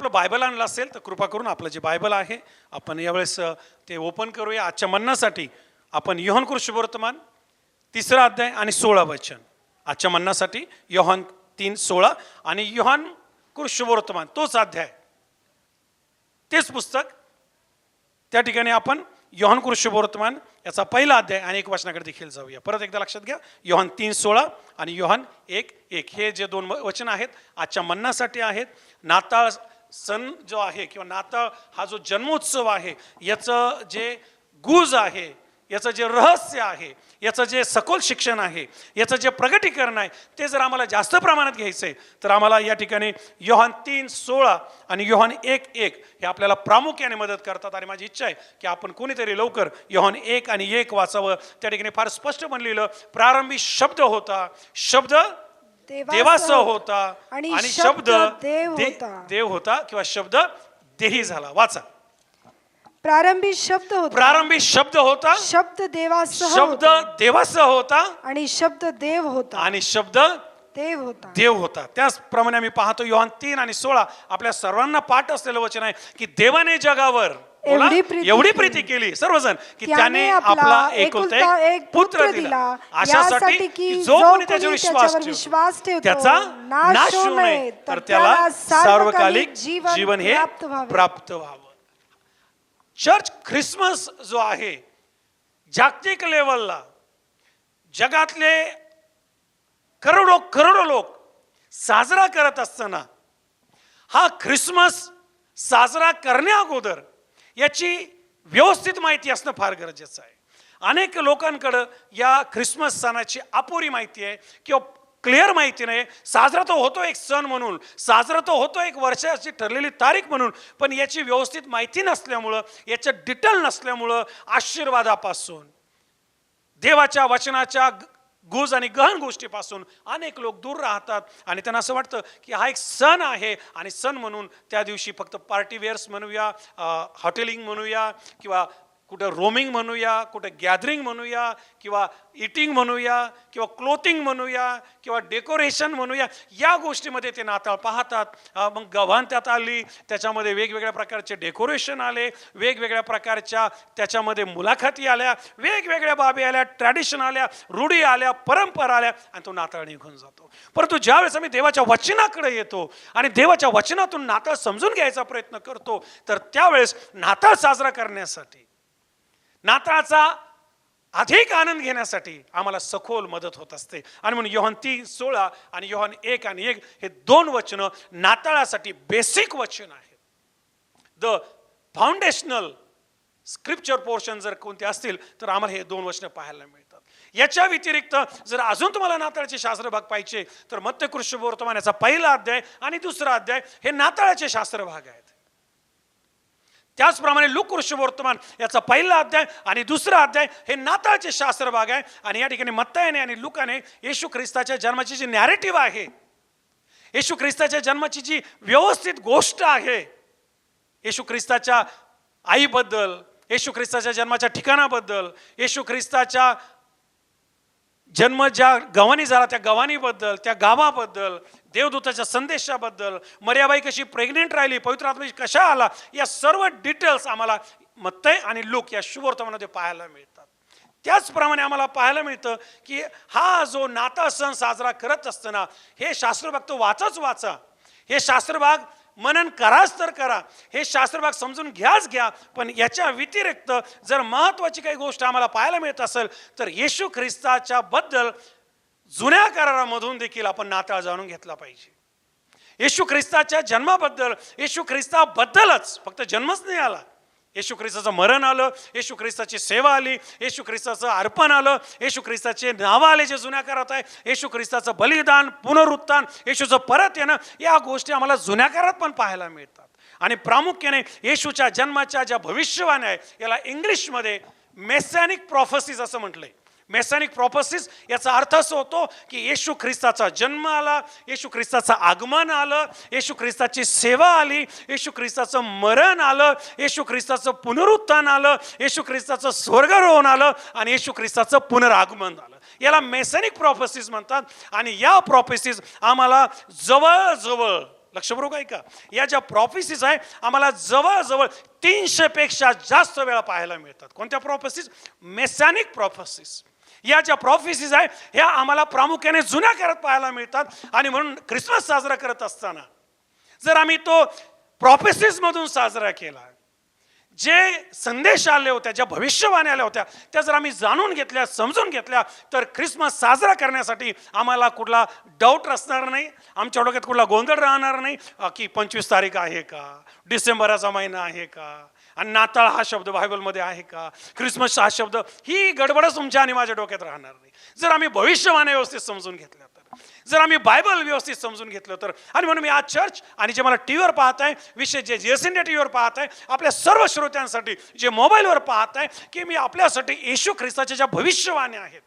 आपलं बायबल आणलं असेल तर कृपा करून आपलं जे बायबल आहे आपण यावेळेस ते ओपन करूया. आजच्या मन्नासाठी आपण योहान शुभवर्तमान 3 अध्याय आणि 16 वचन. आजच्या मन्नासाठी योहान 3:16 आणि योहान शुभवर्तमान तोच अध्याय, तेच पुस्तक. त्या ठिकाणी आपण योहान शुभवर्तमान याचा पहिला अध्याय आणि 1 वचनाकडे देखील जाऊया. परत एकदा लक्षात घ्या, योहान 3:16 आणि योहान 1:1 हे जे 2 वचन आहेत आजच्या मन्नासाठी आहेत. नाताळ सण जो आहे किंवा नाताळ हा जो जन्मोत्सव आहे याचं जे गुज आहे, याचं जे रहस्य आहे, याचं जे सखोल शिक्षण आहे, याचं जे प्रगटीकरण आहे ते जर आम्हाला जास्त प्रमाणात घ्यायचं आहे तर आम्हाला या ठिकाणी योहान 3:16 आणि योहान 1:1 हे आपल्याला प्रामुख्याने मदत करतात. आणि माझी इच्छा आहे की आपण कोणीतरी लवकर योहान 1 आणि 1 वाचावं. त्या ठिकाणी फार स्पष्ट म्हणलेलं, प्रारंभी शब्द होता, शब्द देवासह होता आणि शब्द देव होता किंवा शब्द देही झाला. वाचा. प्रारंभी शब्द होता, प्रारंभी शब्द होता, शब्द देवासह होता आणि शब्द देव होता आणि शब्द देव होता. त्याचप्रमाणे आम्ही पाहतो योहान 3 आणि 16 आपल्या सर्वांना पाठ असलेलं वचन आहे की देवाने जगावर एवढी प्रीती केली सर्वजन की त्याने आपला एकुलता एक पुत्र दिला, अशासाठी की जो कोणी त्याच्यावर विश्वास ठेवतो त्याचा नाश होऊ नये तर त्याला सार्वकालिक जीवन हे प्राप्त व्हावं. चर्च ख्रिसमस जो आहे जागतिक लेवलला जगातले करोडो लोक साजरा करत असताना हा ख्रिसमस साजरा करण्या अगोदर याची व्यवस्थित माहिती असणं फार गरजेचं आहे. अनेक लोकांकडं या ख्रिसमस सणाची अपुरी माहिती आहे किंवा क्लिअर माहिती नाही. साजरा तो होतो एक सण म्हणून, साजरा तो होतो एक वर्षाची ठरलेली तारीख म्हणून, पण याची व्यवस्थित माहिती नसल्यामुळं, याचं डिटेल नसल्यामुळं आशीर्वादापासून, देवाच्या वचनाच्या गुज आणि गहन गोष्टीपासून अनेक लोक दूर राहतात. आणि त्यांना असं वाटतं की हा एक सण आहे आणि सण म्हणून त्या दिवशी फक्त पार्टी वेअर्स म्हणूया, हॉटेलिंग म्हणूया किंवा कुठं रोमिंग म्हणूया, कुठं गॅदरिंग म्हणूया किंवा इटिंग म्हणूया किंवा क्लोथिंग म्हणूया किंवा डेकोरेशन म्हणूया, या गोष्टीमध्ये ते नाताळ पाहतात. मग गव्हाण त्यात आली, त्याच्यामध्ये वेगवेगळ्या प्रकारचे डेकोरेशन आले, वेगवेगळ्या प्रकारच्या त्याच्यामध्ये मुलाखती आल्या, वेगवेगळ्या बाबी आल्या, ट्रॅडिशन आल्या, रूढी आल्या, परंपरा आल्या आणि तो नाताळ निघून जातो. परंतु ज्यावेळेस आम्ही देवाच्या वचनाकडे येतो आणि देवाच्या वचनातून नाताळ समजून घ्यायचा प्रयत्न करतो तर त्यावेळेस नाताळ साजरा करण्यासाठी, नाताळाचा अधिक आनंद घेण्यासाठी आम्हाला सखोल मदत होत असते. आणि म्हणून योहान 3:16 आणि योहान 1 आणि 1 हे 2 वचनं नाताळासाठी बेसिक वचन आहेत. द फाउंडेशनल स्क्रिप्चर पोर्शन जर कोणते असतील तर आम्हाला हे 2 वचनं पाहायला मिळतात. याच्या व्यतिरिक्त जर अजून तुम्हाला नाताळाचे शास्त्रभाग पाहिजे तर मत्ते शुभवर्तमान याचा पहिला अध्याय आणि 2रा अध्याय हे नाताळाचे शास्त्रभाग आहेत. त्याचप्रमाणे लूक शुभवर्तमान याचा पहिला अध्याय आणि 2रा अध्याय हे नाताळचे शास्त्रभाग आहे. आणि या ठिकाणी मत्तायाने आणि लुकाने येशू ख्रिस्ताच्या जन्माची जी नॅरेटिव्ह आहे, येशू ख्रिस्ताच्या जन्माची जी व्यवस्थित गोष्ट आहे, येशू ख्रिस्ताच्या आईबद्दल, येशू ख्रिस्ताच्या जन्माच्या ठिकाणाबद्दल, येशू ख्रिस्ताच्या जन्म ज्या गावानी झाला त्या गावानीबद्दल, त्या गावाबद्दल, देवदूताच्या संदेशाबद्दल, मर्याबाई कशी प्रेग्नेंट राहिली, पवित्र आत्म्याशी कशा आला, या सर्व डिटेल्स आम्हाला मत्तय आणि लूक या शुभवर्तमानामध्ये पाहायला मिळतात. त्याचप्रमाणे आम्हाला पाहायला मिळतं की हा जो नाताळ सण साजरा करत असताना हे शास्त्रभाग तो वाचा, हे शास्त्रभाग मनन कराच तर करा, हे शास्त्रभाग समजून घ्या. पण याच्या व्यतिरिक्त जर महत्त्वाची काही गोष्ट आम्हाला पाहायला मिळत असेल तर येशू ख्रिस्ताच्या बद्दल जुन्या करारामधून देखील आपण नाताळ जाणून घेतला पाहिजे. येशू ख्रिस्ताच्या जन्माबद्दल, येशू ख्रिस्ताबद्दलच फक्त जन्मच नाही आला, येशू ख्रिस्ताचं मरण आलं, येशू ख्रिस्ताची सेवा आली, येशू ख्रिस्ताचं अर्पण आलं, येशू ख्रिस्ताचे नावं आले जे जुन्या करारात आहे, येशू ख्रिस्ताचं बलिदान, पुनरुत्थान, येशूचं परत येणं, या गोष्टी आम्हाला जुन्या करारात पण पाहायला मिळतात. आणि प्रामुख्याने येशूच्या जन्माच्या ज्या भविष्यवाणी आहे याला इंग्लिशमध्ये मेसॅनिक प्रॉफेसीज असं म्हटलंय. मेसॅनिक प्रॉफेसीज याचा अर्थ असं होतो की येशू ख्रिस्ताचा जन्म आला, येशू ख्रिस्ताचं आगमन आलं, येशू ख्रिस्ताची सेवा आली, येशू ख्रिस्ताचं मरण आलं, येशू ख्रिस्ताचं पुनरुत्थान आलं, येशू ख्रिस्ताचं स्वर्गारोहण आलं आणि येशू ख्रिस्ताचं पुनरागमन आलं. याला मेसॅनिक प्रॉफेसीज म्हणतात. आणि या प्रॉफेसीज आम्हाला जवळजवळ लक्षपूर्वक ऐका, या ज्या प्रॉफेसीज आहे आम्हाला जवळजवळ 300 पेक्षा जास्त वेळा पाहायला मिळतात. कोणत्या प्रॉफेसीज? मेसॅनिक प्रॉफेसीज. या ज्या प्रॉफेसीज आहे ह्या आम्हाला प्रामुख्याने जुन्या काळात पाहायला मिळतात. आणि म्हणून ख्रिसमस साजरा करत असताना जर आम्ही तो प्रॉफेसीज मधून साजरा केला, जे संदेश आले होत्या, ज्या भविष्यवाणी आल्या होत्या, त्या जर आम्ही जाणून घेतल्या, समजून घेतल्या, तर ख्रिसमस साजरा करण्यासाठी आम्हाला कुठला डाऊट असणार नाही, आमच्या डोक्यात कुठला गोंधळ राहणार नाही की 25 तारीख आहे का, डिसेंबराचा महिना आहे का, आणि नाताळ हा शब्द बायबलमध्ये आहे का, ख्रिसमस हा शब्द, ही गडबडच तुमच्या आणि माझ्या डोक्यात राहणार नाही जर आम्ही भविष्यवाणी व्यवस्थित समजून घेतल्या तर, जर आम्ही बायबल व्यवस्थित समजून घेतलं तर. आणि म्हणून मी आज चर्च आणि जे मला टीव्हीवर पाहत आहे, विशेष जे जीएस इंडिया टीव्हीवर पाहत आहे, आपल्या सर्व श्रोत्यांसाठी जे मोबाईलवर पाहत आहे, की मी आपल्यासाठी येशू ख्रिस्ताच्या ज्या भविष्यवाण्या आहेत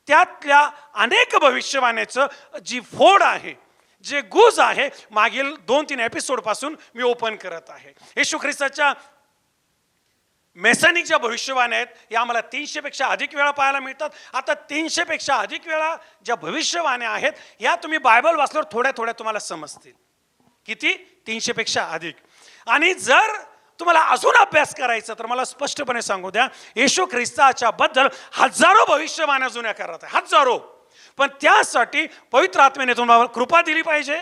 त्यातल्या अनेक भविष्यवाण्याचं जी फोड आहे, जे गुज आहे, मागील 2-3 एपिसोड पासून मी ओपन करत आहे. येशू ख्रिस्ताच्या मेसॅनिक ज्या भविष्यवाण्या आहेत या आम्हाला 300 पेक्षा अधिक वेळा पाहायला मिळतात. आता 300 पेक्षा अधिक वेळा ज्या भविष्यवाण्या आहेत या तुम्ही बायबल वाचल्यावर थोड्या थोड्या तुम्हाला समजतील. किती? 300 पेक्षा अधिक. आणि जर तुम्हाला अजून अभ्यास करायचा तर मला स्पष्टपणे सांगू द्या, येशू ख्रिस्ताच्या बद्दल हजारो भविष्यवाण्या जुन्या करत आहे, हजारो. पण त्यासाठी पवित्र आत्म्याने तुम्हाला कृपा दिली पाहिजे,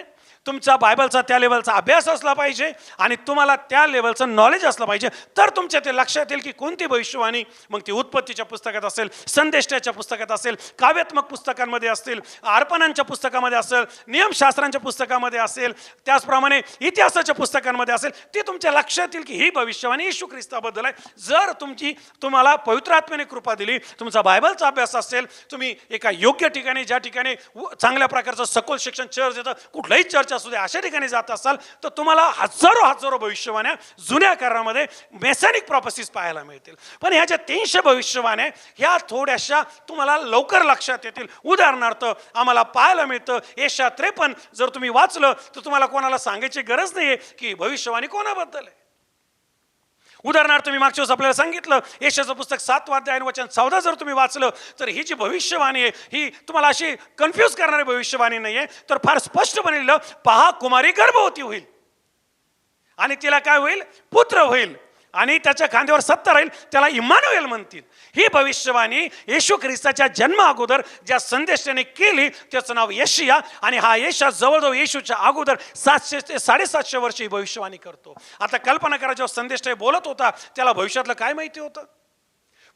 तुमचा बायबलचा त्या लेवलचा अभ्यास असला पाहिजे आणि तुम्हाला त्या लेवलचं नॉलेज असलं पाहिजे, तर तुमच्या ते लक्षात येईल की कोणती भविष्यवाणी, मग ती उत्पत्तीच्या पुस्तकात असेल, संदेष्टाच्या पुस्तकात असेल, काव्यात्मक पुस्तकांमध्ये असतील, अर्पणांच्या पुस्तकामध्ये असेल, नियमशास्त्रांच्या पुस्तकामध्ये असेल, त्याचप्रमाणे इतिहासाच्या पुस्तकांमध्ये असेल, ती तुमच्या लक्षात येईल की ही भविष्यवाणी येशू ख्रिस्ताबद्दल आहे. जर तुम्हाला पवित्र आत्म्याने कृपा दिली, तुमचा बायबलचा अभ्यास असेल, तुम्ही एका योग्य ठिकाणी, ज्या ठिकाणी चांगल्या प्रकारचं सखोल शिक्षण चर्च येतं, कुठलंही चर्च असू दे, अशा ठिकाणी जात असाल तर तुम्हाला हजारो भविष्यवाण्या जुन्या काळामध्ये मेसॅनिक प्रॉफेसीज पाहायला मिळतील. पण ह्या ज्या 300 भविष्यवाण्या ह्या थोड्याशा तुम्हाला लवकर लक्षात येतील. उदाहरणार्थ आम्हाला पाहायला मिळतं यशाया 53 जर तुम्ही वाचलं तर तुम्हाला कोणाला सांगायची गरज नाहीये की भविष्यवाणी कोणाबद्दल आहे. उदाहरणार्थ मी मागच्या वेळेस आपल्याला सांगितलं, यशाचं पुस्तक 7 अध्याय आणि वचन 14 जर तुम्ही वाचलं तर ही जी भविष्यवाणी आहे ही तुम्हाला अशी कन्फ्यूज करणारी भविष्यवाणी नाही आहे, तर फार स्पष्टपणे लिहिलं, पहा कुमारी गर्भवती होईल आणि तिला काय होईल? पुत्र होईल आणि त्याच्या खांद्यावर सत्ता राहील, त्याला इम्मानुएल म्हणतील. ही भविष्यवाणी येशू ख्रिस्ताच्या जन्मा अगोदर ज्या संदेश त्याने केली त्याचं नाव यशिया, आणि हा यशा जवळजवळ येशूच्या अगोदर 700 ते 750 वर्ष ही भविष्यवाणी करतो. आता कल्पना करा, जेव्हा संदेश बोलत होता त्याला भविष्यातलं काय माहिती होतं,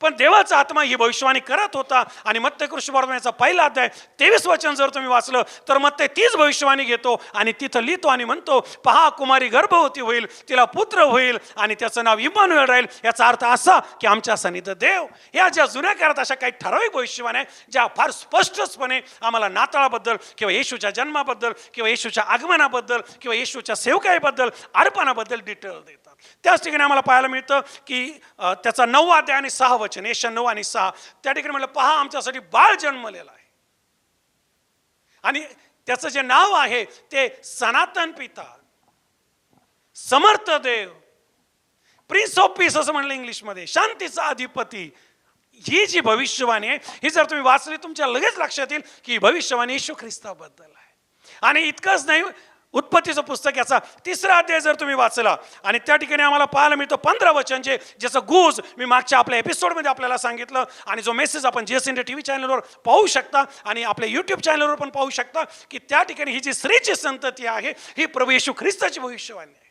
पण देवाचा आत्मा ही भविष्यवाणी करत होता. आणि मत्ते सुवार्तेचा 1 अध्याय 23 वचन जर तुम्ही वाचलं तर मत्ते तीच भविष्यवाणी घेतो आणि तिथं लिहितो आणि म्हणतो, पहा कुमारी गर्भवती होईल, तिला पुत्र होईल आणि त्याचं नाव इम्मानुएल राहील. याचा अर्थ असा की आमच्या सन्निध देव. या ज्या जुन्या काळात अशा काही ठराविक भविष्यवाण्या ज्या फार स्पष्टपणे आम्हाला नाताळाबद्दल किंवा येशूच्या जन्माबद्दल किंवा येशूच्या आगमनाबद्दल किंवा येशूच्या सेवकाईबद्दल, अर्पणाबद्दल डिटेल देतात. त्याच ठिकाणी आम्हाला पाहायला मिळतं की त्याचा 9 अध्याय आणि 6 वचन, यशाया 9 आणि 6, त्या ठिकाणी म्हणलं, पहा आमच्यासाठी बाळ जन्मलेला आहे आणि त्याचं जे नाव आहे ते सनातन पिता, समर्थ देव, प्रिन्स ऑफ पीस असं म्हणलं इंग्लिशमध्ये, शांतीचा अधिपती. ही जी भविष्यवाणी आहे ही जर तुम्ही वाचली तुमच्या लगेच लक्षात येईल की भविष्यवाणी येशू ख्रिस्ताबद्दल आहे. आणि इतकंच नाही, उत्पत्तीचं पुस्तक याचा 3 अध्याय जर तुम्ही वाचला आणि त्या ठिकाणी आम्हाला पाहायला मिळतं 15 वचन, ज्याचं गुज मी मागच्या आपल्या एपिसोडमध्ये आपल्याला सांगितलं आणि जो मेसेज आपण जीएस इंडिया टीव्ही चॅनलवर पाहू शकता आणि आपल्या यूट्यूब चॅनलवर पण पाहू शकता की त्या ठिकाणी ही जी स्त्रीची संतती आहे ही प्रभू येशू ख्रिस्ताची भविष्यवाणी आहे.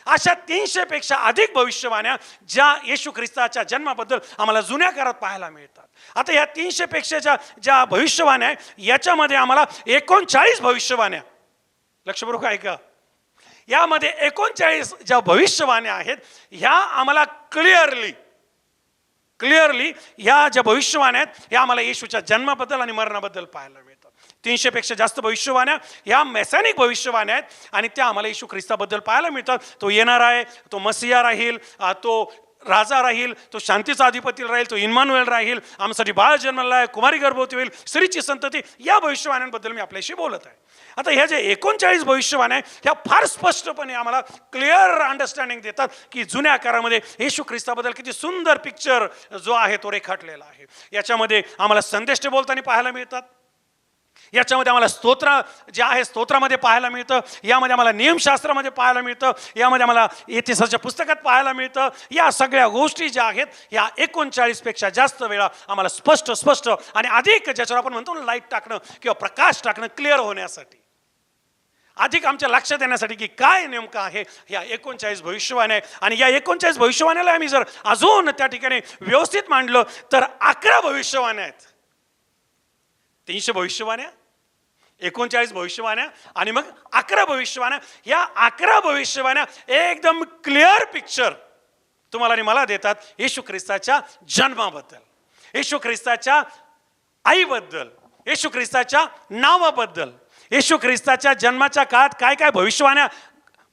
अशा 300 पेक्षा अधिक भविष्यवाण्या ज्या येशू ख्रिस्ताच्या जन्माबद्दल आम्हाला जुन्या काळात पाहायला मिळतात. आता या 300 पेक्षाच्या ज्या भविष्यवाण्या आहे याच्यामध्ये आम्हाला 39 भविष्यवाण्या, लक्षपूर्वक ऐका, यामध्ये 39 ज्या भविष्यवाण्या आहेत ह्या आम्हाला क्लिअरली ह्या ज्या भविष्यवाण्या आहेत ह्या आम्हाला येशूच्या जन्माबद्दल आणि मरणाबद्दल पाहायला मिळतात. 300 पेक्षा जास्त भविष्यवाण्या ह्या मेसॅनिक भविष्यवाण्या आहेत आणि त्या आम्हाला येशू ख्रिस्ताबद्दल पाहायला मिळतात. तो येणार आहे, तो मसिया राहील, तो राजा राहील, तो शांतीचा अधिपती राहील, तो इम्मानुएल राहील, आमच्यासाठी बाळ जन्मला आहे, कुमारी गर्भवती होईल, स्त्रीची संतती. या भविष्यवाण्यांबद्दल मी आपल्याशी बोलत आहे. आता ह्या ज्या 39 भविष्यवाण्या ह्या फार स्पष्टपणे आम्हाला क्लिअर अंडरस्टँडिंग देतात की जुन्या काळामध्ये येशू ख्रिस्ताबद्दल किती सुंदर पिक्चर जो आहे तो रेखाटलेला आहे. याच्यामध्ये आम्हाला संदेश बोलताना पाहायला मिळतात, याच्यामध्ये आम्हाला स्तोत्र जे आहे स्तोत्रामध्ये पाहायला मिळतं, यामध्ये आम्हाला नियमशास्त्रामध्ये पाहायला मिळतं, यामध्ये आम्हाला इतिहासाच्या पुस्तकात पाहायला मिळतं. या सगळ्या गोष्टी ज्या आहेत या 39 पेक्षा जास्त वेळा आम्हाला स्पष्ट आणि अधिक ज्याच्यावर आपण म्हणतो ना लाईट टाकणं किंवा प्रकाश टाकणं, क्लिअर होण्यासाठी, अधिक आमच्या लक्षात येण्यासाठी की काय नेमकं आहे या 39 भविष्यवाण्या. आणि या 39 भविष्यवाण्याला आम्ही जर अजून त्या ठिकाणी व्यवस्थित मांडलं तर 11 भविष्यवाण्या आहेत. 300 भविष्यवाण्या, 39 भविष्यवाण्या आणि मग 11 भविष्यवाण्या. या 11 भविष्यवाण्या एकदम क्लिअर पिक्चर तुम्हाला आणि मला देतात येशू ख्रिस्ताच्या जन्माबद्दल, येशू ख्रिस्ताच्या आईबद्दल, येशू ख्रिस्ताच्या नावाबद्दल, येशू ख्रिस्ताच्या जन्माच्या काळात काय काय भविष्यवाण्या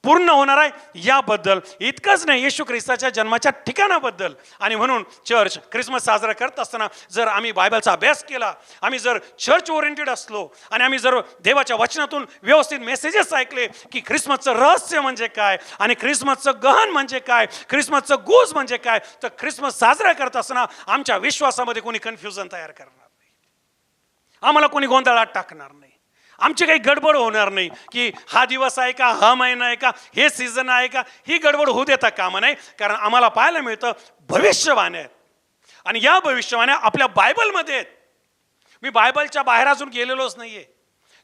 पूर्ण होणार आहे याबद्दल. इतकंच नाही, येशू ख्रिस्ताच्या जन्माच्या ठिकाणाबद्दल. आणि म्हणून चर्च ख्रिसमस साजरा करत असताना जर आम्ही बायबलचा अभ्यास केला, आम्ही जर चर्च ओरिएंटेड असलो आणि आम्ही जर देवाच्या वचनातून व्यवस्थित मेसेजेस ऐकले की ख्रिसमसचं रहस्य म्हणजे काय आणि ख्रिसमसचं गहन म्हणजे काय, ख्रिसमसचं गुज म्हणजे काय, तर ख्रिसमस साजरा करत असताना आमच्या विश्वासामध्ये कोणी कन्फ्युजन तयार करणार नाही, आम्हाला कोणी गोंधळात टाकणार नाही, आमची काही गडबड होणार नाही की हा दिवस आहे का, हा महिना आहे का, हे सीझन आहे का, ही गडबड होऊ देता कामा नाही. कारण आम्हाला पाहायला मिळतं भविष्यवाण्या आहेत आणि या भविष्यवाण्या आपल्या बायबलमध्ये आहेत. मी बायबलच्या बाहेर अजून गेलेलोच नाहीये.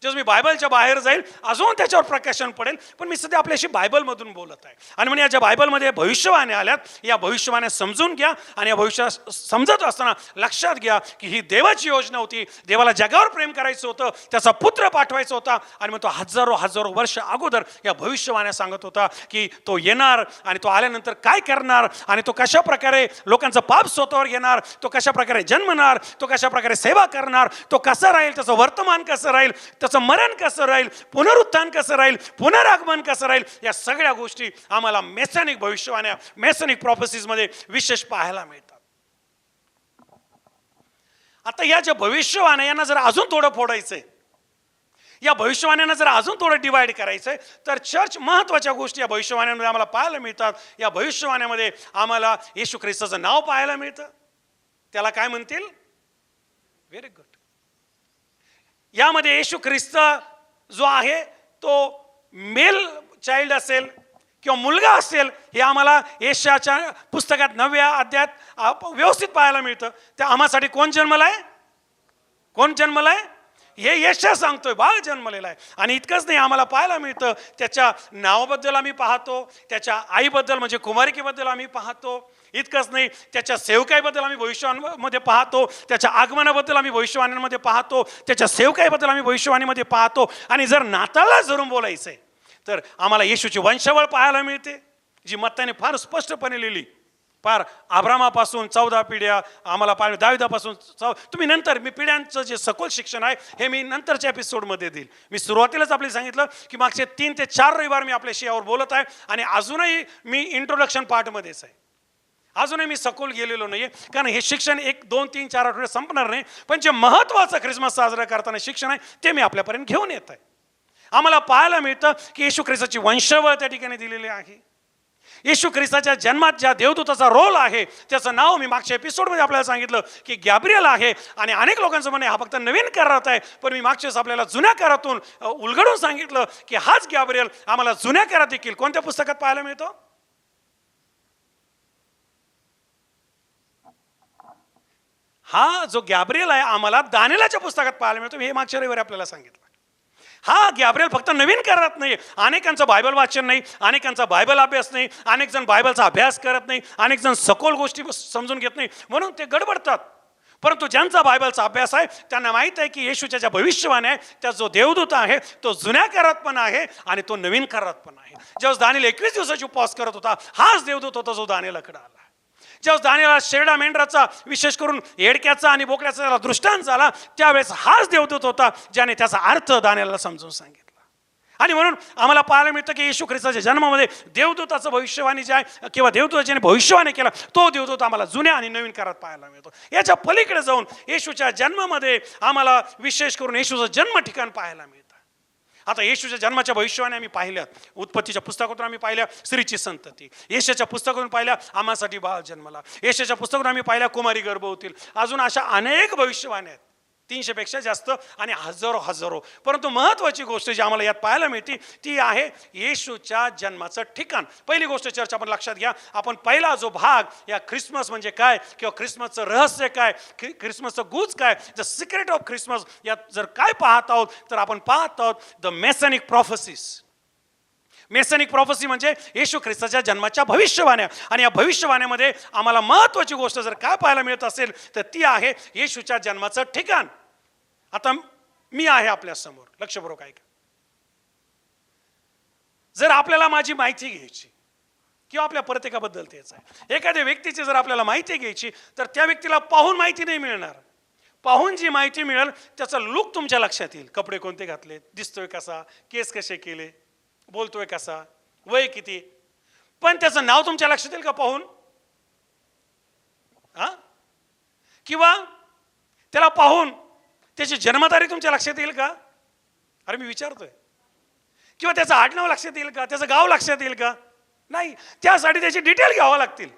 जेव्हा मी बायबलच्या बाहेर जाईल अजून त्याच्यावर प्रकाशन पडेल, पण मी सध्या आपल्याशी बायबलमधून बोलत आहे. आणि म्हणजे या ज्या बायबलमध्ये भविष्यवाण्या आल्यात, या भविष्यवाण्या समजून घ्या आणि या भविष्य समजत असताना लक्षात घ्या की ही देवाची योजना होती. देवाला जगावर प्रेम करायचं होतं, त्याचा पुत्र पाठवायचा होता. आणि मग तो हजारो वर्ष अगोदर या भविष्यवाण्या सांगत होता की तो येणार आणि तो आल्यानंतर काय करणार आणि तो कशा प्रकारे लोकांचं पाप स्वतःवर घेणार, तो कशा प्रकारे जन्मणार, तो कशा प्रकारे सेवा करणार, तो कसा राहील, त्याचं वर्तमान कसं राहील, त्याचं मरण कसं राहील, पुनरुत्थान कसं राहील, पुनरागमन कसं राहील. या सगळ्या गोष्टी आम्हाला मेसॅनिक भविष्यवाण्या, मेसॅनिक प्रॉफेसीज मध्ये विशेष पाहायला मिळतात. आता या ज्या भविष्यवाण्या यांना जर अजून थोडं फोडायचंय, या भविष्यवाण्यांना जर अजून थोडं डिवाइड करायचंय, तर चर्च महत्वाच्या गोष्टी या भविष्यवाण्यांमध्ये आम्हाला पाहायला मिळतात. या भविष्यवाण्यामध्ये आम्हाला येशू ख्रिस्ताचं नाव पाहायला मिळतं. त्याला काय म्हणतील? Very good. यामध्ये येशू ख्रिस्त जो आहे तो मेल चाइल्ड असेल किंवा मुलगा असेल हे आम्हाला यशाच्या पुस्तकात 9व्या अध्यायात व्यवस्थित पाहायला मिळतं. त्या आम्हासाठी कोण जन्मलाय, कोण जन्मलाय हे यशा सांगतोय, बाळ जन्मलेला आहे. आणि इतकंच नाही, आम्हाला पाहायला मिळतं त्याच्या नावाबद्दल आम्ही पाहतो, त्याच्या आईबद्दल म्हणजे कुमारिकेबद्दल आम्ही पाहतो. इतकंच नाही, त्याच्या सेवकाईबद्दल आम्ही भविष्यवाणीमध्ये पाहतो, त्याच्या आगमनाबद्दल आम्ही भविष्यवाणीमध्ये पाहतो, त्याच्या सेवकाईबद्दल आम्ही भविष्यवाणीमध्ये पाहतो. आणि जर नाताळला धरून बोलायचंय तर आम्हाला येशूची वंशावळ पाहायला मिळते, जी मत्ताने फार स्पष्टपणे लिहिली. फार अब्रामापासून 14 पिढ्या आम्हाला पाहिजे, दाविदापासून तुम्ही नंतर, मी पिढ्यांचं जे सखोल शिक्षण आहे हे मी नंतरच्या एपिसोडमध्ये देईल. मी सुरुवातीलाच आपल्याला सांगितलं की मागचे 3 ते 4 रविवार मी आपल्याशी यावर बोलत आहे आणि अजूनही मी इंट्रोडक्शन पार्टमध्येच आहे. अजूनही मी सखोल गेलेलो नाहीये, कारण हे शिक्षण 1, 2, 3, 4 आठवडे संपणार नाही. पण जे महत्त्वाचं ख्रिसमस साजरा करताना शिक्षण आहे ते मी आपल्यापर्यंत घेऊन येत आहे. आम्हाला पाहायला मिळतं की येशू ख्रिस्ताची वंशावळ त्या ठिकाणी दिलेली आहे. येशू ख्रिस्ताच्या जन्मात ज्या देवदूताचा रोल आहे त्याचं नाव मी मागच्या एपिसोडमध्ये आपल्याला सांगितलं की गॅब्रिएल आहे. आणि अनेक लोकांचं म्हणणे हा फक्त नवीन करारात आहे, पण मी मागच्या वेळेस आपल्याला जुन्या करारातून उलगडून सांगितलं की हाच गॅब्रिएल आम्हाला जुन्या करारात देखील कोणत्या पुस्तकात पाहायला मिळतो? हा जो गॅब्रिएल आहे आम्हाला दानिएलच्या पुस्तकात पाहायला मिळतो. हे मागच्या रविवारी आपल्याला सांगितलं. हा गॅब्रिएल फक्त नवीन करत नाही. अनेकांचं बायबल वाचन नाही, अनेकांचा बायबल अभ्यास नाही, अनेक जण बायबलचा अभ्यास करत नाही, अनेक जण सखोल गोष्टी समजून घेत नाही, म्हणून ते गडबडतात. परंतु ज्यांचा बायबलचा अभ्यास आहे त्यांना माहित आहे की येशूच्या ज्या भविष्यवाणी आहे त्या जो देवदूत आहे तो जुन्या करारात पण आहे आणि तो नवीन करारात पण आहे. ज्यावेळेस दानिएल 21 दिवसाची उपवास करत होता हाच देवदूत होता जो दानिएलकडे आला. ज्यावेळेस दानिएलला शेरडा मेंढराचा, विशेष करून येडक्याचा आणि बोकड्याचा दृष्टांत झाला, त्यावेळेस हाच देवदूत होता ज्याने त्याचा अर्थ दानिएलला समजून सांगितला. आणि म्हणून आम्हाला पाहायला मिळतं की येशू ख्रिस्ताच्या जन्मामध्ये देवदूताचं भविष्यवाणी जे आहे किंवा देवदूताने भविष्यवाणी केला तो देवदूत आम्हाला जुन्या आणि नवीन करारात पाहायला मिळतो. याच्या पलीकडे जाऊन येशूच्या जन्मामध्ये आम्हाला विशेष करून येशूचं जन्म ठिकाण पाहायला मिळतं. आता येशूच्या जन्माच्या भविष्यवाणी आम्ही पाहिल्यात, उत्पत्तीच्या पुस्तकातून आम्ही पाहिल्या स्त्रीची संतती, येशूच्या पुस्तकातून पाहिल्या आम्हासाठी बाळ जन्मला, येशूच्या पुस्तकातून आम्ही पाहिल्या कुमारी गर्भ होतील. अजून अशा अनेक भविष्यवाणी आहेत. 300पेक्षा जास्त आणि हजारो हजारो. परंतु महत्त्वाची गोष्ट जी आम्हाला यात पाहायला मिळते ती आहे येशूच्या जन्माचं ठिकाण. पहिली गोष्ट चर्च आपण लक्षात घ्या. आपण पहिला जो भाग या ख्रिसमस म्हणजे काय किंवा ख्रिसमसचं रहस्य काय, ख्रिसमसचं गुज काय, द सिक्रेट ऑफ ख्रिसमस, यात जर काय पाहत आहोत तर आपण पाहत आहोत द मेसॅनिक प्रॉफेसीज. मेसॅनिक प्रॉफेसी म्हणजे येशू ख्रिस्ताच्या जन्माच्या भविष्यवाण्या. आणि या भविष्यवाण्यामध्ये आम्हाला महत्त्वाची गोष्ट जर काय पाहायला मिळत असेल तर ती आहे येशूच्या जन्माचं ठिकाण. आता मी आहे आपल्या समोर, लक्षपूर्वक ऐका. जर आपल्याला माझी माहिती घ्यायची किंवा आपल्या प्रत्येकाबद्दल तेच आहे, एखाद्या व्यक्तीची जर आपल्याला माहिती घ्यायची तर त्या व्यक्तीला पाहून माहिती नाही मिळणार. पाहून जी माहिती मिळेल त्याचा लुक तुमच्या लक्षात येईल. कपडे कोणते घातले, दिसतोय कसा, केस कसे केले, बोलतोय कसा, वय किती. पण त्याचं नाव तुमच्या लक्षात येईल का पाहून? किंवा त्याला पाहून त्याची जन्मतारीख तुमच्या लक्षात येईल का? अरे मी विचारतोय. किंवा त्याचं आडनाव लक्षात येईल का? त्याचं गाव लक्षात येईल का? नाही. त्यासाठी त्याची डिटेल घ्यावं लागतील.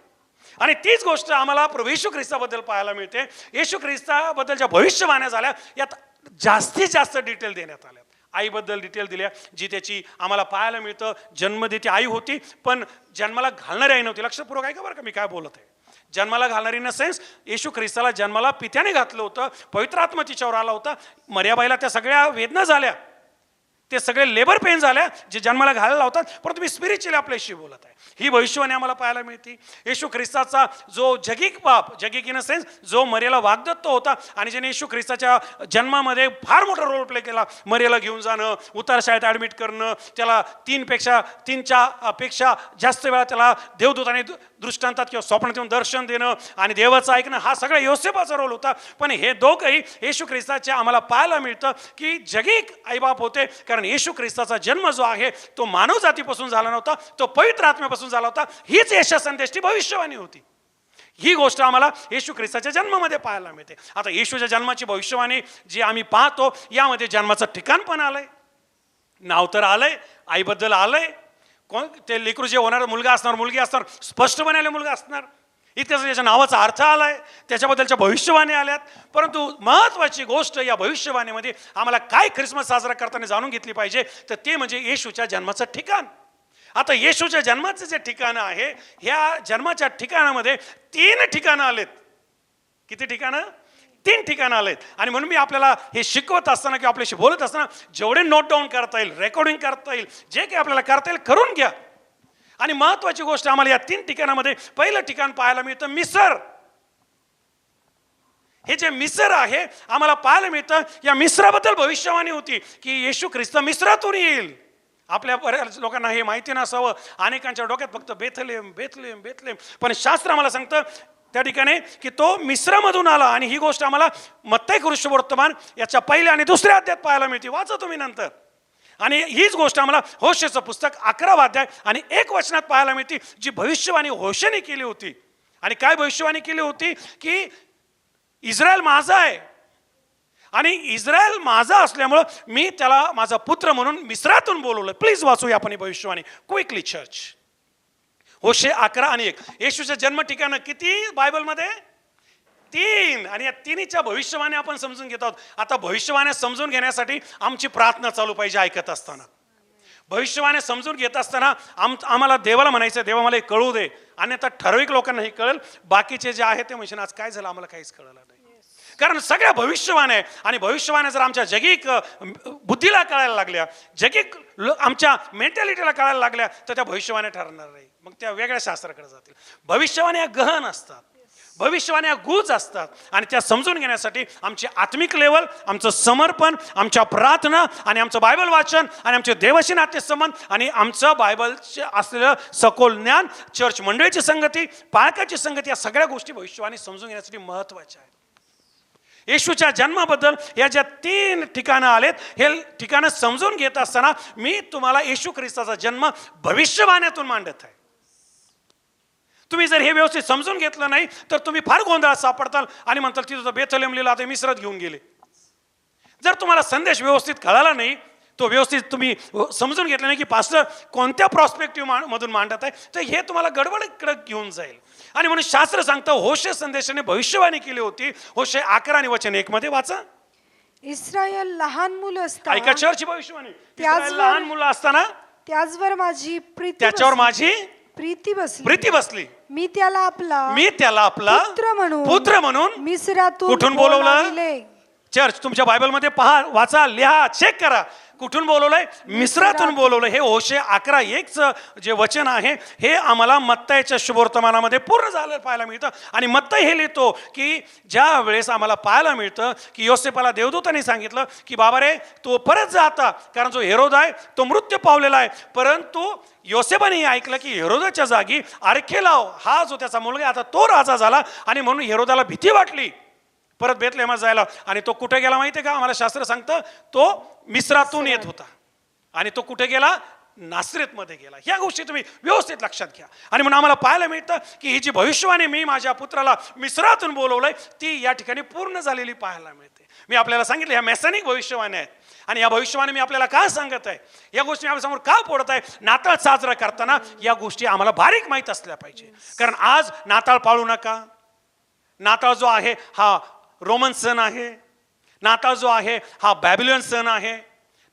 आणि तीच गोष्ट आम्हाला प्रभू येशू ख्रिस्ताबद्दल पाहायला मिळते. येशू ख्रिस्ताबद्दलच्या भविष्यवाण्या झाल्या, यात जास्तीत जास्त डिटेल देण्यात आल्या. आईबद्दल डिटेल दिल्या जी त्याची आम्हाला पाहायला मिळतं. जन्मदेती आई होती पण जन्माला घालणारी आई नव्हती. लक्षपूर्वक ऐका बरं का मी काय बोलत आहे. जन्माला घालणारी इन द सेन्स येशू ख्रिस्ताला जन्माला पित्याने घातलं होतं, पवित्र आत्मा तिच्यावर आला होता. मर्याबाईला त्या सगळ्या वेदना झाल्या, ते सगळे लेबर पेन झाल्या जे जन्माला घालायला होतात. परंतु मी स्पिरिच्युअली आपल्याशी बोलत आहे. ही भविष्यवाणी आम्हाला पाहायला मिळते. येशू ख्रिस्ताचा जो जगिक बाप, जगिक इन अ सेन्स जो मर्याला वाग्दत्त होता आणि ज्याने येशू ख्रिस्ताच्या जन्मामध्ये फार मोठा रोल प्ले केला. मर्याला घेऊन जाणं, उतार शाळेत ॲडमिट करणं, त्याला 3 पेक्षा जास्त वेळा त्याला देवदूताने दृष्टांतात किंवा स्वप्नात येऊन दर्शन देणं आणि देवाचं ऐकणं, हा सगळा योसेफाचा रोल होता. पण हे दोघंही येशू ख्रिस्ताचे आम्हाला पाहायला मिळतं की जगिक आईबाप होते. कारण येशू ख्रिस्ताचा जन्म जो आहे तो मानव जातीपासून झाला नव्हता, तो पवित्र आत्म्यापासून झाला होता. हीच येशू संदेशची भविष्यवाणी होती. ही गोष्ट आम्हाला येशू ख्रिस्ताच्या जन्मामध्ये पाहायला मिळते. आता येशूच्या जन्माची भविष्यवाणी जी आम्ही पाहतो यामध्ये जन्माचं ठिकाण पण आलंय, नाव तर आलंय, आईबद्दल आलंय, कोण ते लेकरू जे होणार, मुलगा असणार, मुलगी असणार, स्पष्टपणे मुलगा असणार, इतकंच त्याच्या नावाचा अर्थ आलाय, त्याच्याबद्दलच्या भविष्यवाणी आल्यात. परंतु महत्त्वाची गोष्ट या भविष्यवाणीमध्ये आम्हाला काय ख्रिसमस साजरा करताना जाणून घेतली पाहिजे तर ते म्हणजे येशूच्या जन्माचं ठिकाण. आता येशूच्या जन्माचं जे ठिकाण आहे, ह्या जन्माच्या ठिकाणामध्ये 3 ठिकाणं आलेत. किती ठिकाणं? 3 ठिकाणं आलेत. आणि म्हणून मी आपल्याला हे शिकवत असताना किंवा आपल्याशी बोलत असताना जेवढे नोट डाऊन करता येईल, रेकॉर्डिंग करता येईल, जे काही आपल्याला करता येईल करून घ्या. आणि महत्त्वाची गोष्ट आम्हाला या 3 ठिकाणामध्ये पहिलं ठिकाण पाहायला मिळतं मिस्र. हे जे मिस्र आहे आम्हाला पाहायला मिळतं, या मिस्राबद्दल भविष्यवाणी होती की येशू ख्रिस्त मिस्रातून येईल. आपल्या बऱ्याच लोकांना हे माहिती नसावं, अनेकांच्या डोक्यात फक्त बेथलेम बेथलेम बेथलेम, पण शास्त्र आम्हाला सांगतं त्या ठिकाणी की तो मिस्रमधून आला. आणि ही गोष्ट आम्हाला मत्ती वर्तमान याच्या पहिल्या आणि दुसऱ्या अध्यायात पाहायला मिळते. वाचा तुम्ही नंतर. आणि हीच गोष्ट आम्हाला होशेचं पुस्तक 11वा अध्याय आणि 1 वचनात पाहायला मिळते, जी भविष्यवाणी होशेने केली होती. आणि काय भविष्यवाणी केली होती की इस्रायल माझा आहे आणि इस्रायल माझा असल्यामुळं मी त्याला माझा पुत्र म्हणून मिस्रातून बोलवलं. प्लीज वाचूया आपण ही भविष्यवाणी क्विकली चर्च. होशे 11 आणि 1. येशूचं जन्म ठिकाण किती बायबलमध्ये? 3. आणि या 3च्या भविष्यवाणी आपण समजून घेत आहोत. आता भविष्यवाण्या समजून घेण्यासाठी आमची प्रार्थना चालू पाहिजे. ऐकत असताना भविष्यवाण्या समजून घेत असताना आम्हाला देवाला म्हणायचं, देवा मला हे कळू दे. अन्यथा ठराविक लोकांना हे कळेल, बाकीचे जे आहे ते म्हणशील आज काय झालं आम्हाला काहीच कळलं नाही. कारण सगळ्या भविष्यवाण्या आहे. आणि भविष्यवाण्या जर आमच्या जगिक बुद्धीला कळायला लागल्या, जगिक आमच्या मेंटॅलिटीला कळायला लागल्या तर त्या भविष्यवाण्या ठरणार नाही, मग त्या वेगळ्या शास्त्राकडे जातील. भविष्यवाण्या गहन असतात, भविष्यवाण्या गुज असतात. आणि त्या समजून घेण्यासाठी आमची आत्मिक लेवल, आमचं समर्पण, आमच्या प्रार्थना आणि आमचं बायबल वाचन आणि आमचे देवाशी नातेसंबंध आणि आमचं बायबलचे असलेलं सखोल ज्ञान, चर्च मंडळीची संगती, पालकाची संगती, या सगळ्या गोष्टी भविष्यवाणी समजून घेण्यासाठी महत्त्वाच्या आहेत. येशूच्या जन्माबद्दल या ज्या 3 ठिकाणं आलेत, हे ठिकाणं समजून घेत असताना मी तुम्हाला येशू ख्रिस्ताचा जन्म भविष्यवाण्यातून मांडत आहे. तुम्ही जर हे व्यवस्थित समजून घेतलं नाही तर तुम्ही फार गोंधळात सापडताल आणि म्हणताल तिथं बेथलेम लिहिलं, आता मिस्रात घेऊन गेले. जर तुम्हाला संदेश व्यवस्थित कळाला नाही, तो व्यवस्थित तुम्ही समजून घेतला नाही की पास्टर कोणत्या प्रॉस्पेक्टिव्ह मधून मांडत आहे, तर हे तुम्हाला गडबडीकडे घेऊन जाईल. आणि म्हणून शास्त्र सांगतं होशे संदेशाने भविष्यवाणी केली होती. होशे 11 आणि वचन 1 मध्ये वाचा. इस्रायल लहान मुलं ऐका असताना चर्च भविष्यवाणी, त्याचवर- इस्रायल लहान मुलं असताना त्याचवर माझी त्याच्यावर माझी प्रीती बसली. प्रीती बसली. मी त्याला आपला आपला पुत्र म्हणून मिस्रातून कुठून बोलवलं? बोलाविले. चर्च तुमच्या बायबलमध्ये पहा, वाचा, लिहा, चेक करा. कुठून बोलवलंय? मिस्रातून बोलवलंय. हे होशे 11:1 जे वचन आहे हे आम्हाला मत्ताईच्या शुभवर्तमानामध्ये पूर्ण झालं पाहायला मिळतं. आणि मत्ताई हे लिहितो की ज्या वेळेस आम्हाला पाहायला मिळतं की योसेफाला देवदूतांनी सांगितलं की बाबा रे तू परत जा आता, कारण जो हेरोद आहे तो मृत्यू पावलेला आहे. परंतु योसेफाने ऐकलं की हेरोदाच्या जागी आर्खेलाव हा जो त्याचा मुलगा आता तो राजा झाला, आणि म्हणून हेरोदाला भीती वाटली परत बेथलेहमात जायला. आणि तो कुठे गेला माहिती आहे का? आम्हाला शास्त्र सांगतं तो मिस्रातून येत होता आणि तो कुठे गेला? नासरेतमध्ये गेला. ह्या गोष्टी तुम्ही व्यवस्थित लक्षात घ्या. आणि म्हणून आम्हाला पाहायला मिळतं की ही जी भविष्यवाणी मी माझ्या पुत्राला मिस्रातून बोलवलंय ती या ठिकाणी पूर्ण झालेली पाहायला मिळते. मी आपल्याला सांगितलं ह्या मेसॅनिक भविष्यवाणी आहेत. आणि या भविष्यवाणी मी आपल्याला काय सांगत आहे, या गोष्टी आपल्यासमोर का पडत आहे? नाताळ साजरा करताना या गोष्टी आम्हाला बारीक माहीत असल्या पाहिजे. कारण आज नाताळ पाळू नका. नाताळ जो आहे हा रोमन सण आहे. नाताळ जो आहे हा बॅबिलोन सण आहे.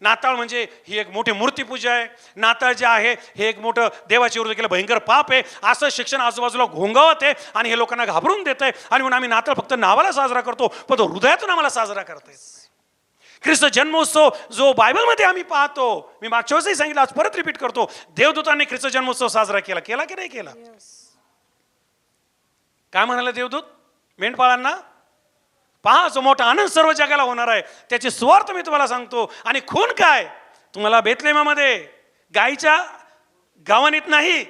नाताळ म्हणजे ही एक मोठी मूर्तीपूजा आहे. नाताळ जे आहे हे एक मोठं देवाच्या विरुद्ध केलं भयंकर पाप आहे असं शिक्षण आजूबाजूला घोंगावत आहे आणि हे लोकांना घाबरून देत आहे. आणि म्हणून आम्ही नाताळ फक्त नावाला साजरा करतो, पण तो हृदयातून आम्हाला साजरा करताय. ख्रिस्त जन्मोत्सव जो बायबलमध्ये आम्ही पाहतो, मी मागच्या वेळेसही सांगितलं, आज परत रिपीट करतो, देवदूतांनी ख्रिस्त जन्मोत्सव साजरा केला. केला की नाही केला? काय म्हणाले देवदूत मेंढपाळांना? पहा जो मोठा आनंद सर्व जगाला होणार आहे त्याची सुवार्थ मी तुम्हाला सांगतो. आणि खून काय? तुम्हाला बेथलेहमामध्ये गाईच्या गावानीत नाही,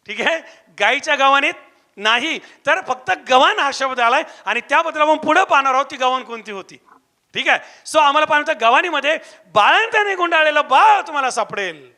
ठीक आहे, गाईच्या गावानीत नाही, तर फक्त गव्हाण हा शब्द आलाय. आणि त्याबद्दल आपण पुढे पाहणार आहोत ती गव्हाण कोणती होती. ठीक आहे. सो आम्हाला पाहतो गव्हाणीमध्ये बाळंताने गुंडाळलेलं बाळ तुम्हाला सापडेल.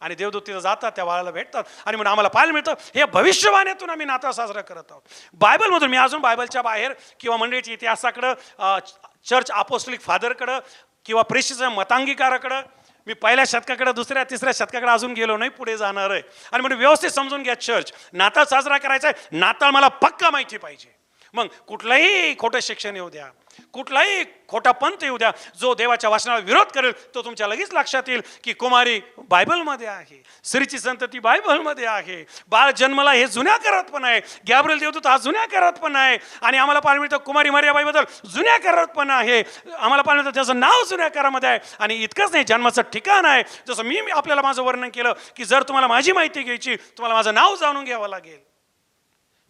आणि देवदूत तिथं जातात, त्या बाळाला भेटतात. आणि म्हणून आम्हाला पाहायला मिळतं हे भविष्यवाणीतून आम्ही नाताळ साजरा करत आहोत. बायबलमधून मी अजून बायबलच्या बाहेर किंवा मंडळीच्या इतिहासाकडं, चर्च अपोस्टोलिक फादरकडं किंवा प्रेषित मतांगीकाराकडं, मी पहिल्या शतकाकडे, दुसऱ्या तिसऱ्या शतकाकडे अजून गेलो नाही, पुढे जाणार आहे. आणि म्हणून व्यवस्थित समजून घ्या, चर्च नाताळ साजरा करायचा आहे. नाताळ मला पक्का माहिती पाहिजे. मग कुठलंही खोटं शिक्षण येऊ द्या, कुठलाही खोटा पंथ येऊ द्या, जो देवाच्या वचनाला विरोध करेल तो तुमच्या लगेच लक्षात येईल की कुमारी बायबलमध्ये आहे, स्त्रीची संतती बायबलमध्ये आहे, बाळ जन्मला हे जुन्या करारात पण आहे, गॅब्रिएल देवदूत हा जुन्या करारात पण आहे. आणि आम्हाला पाहायला मिळतं कुमारी मरियाबाईबद्दल जुन्या करारात पण आहे. आम्हाला पाहायला मिळतं त्याचं नाव जुन्या करारामध्ये आहे. आणि इतकंच नाही, जन्माचं ठिकाण आहे. जसं मी आपल्याला माझं वर्णन केलं की जर तुम्हाला माझी माहिती घ्यायची, तुम्हाला माझं नाव जाणून घ्यावं लागेल,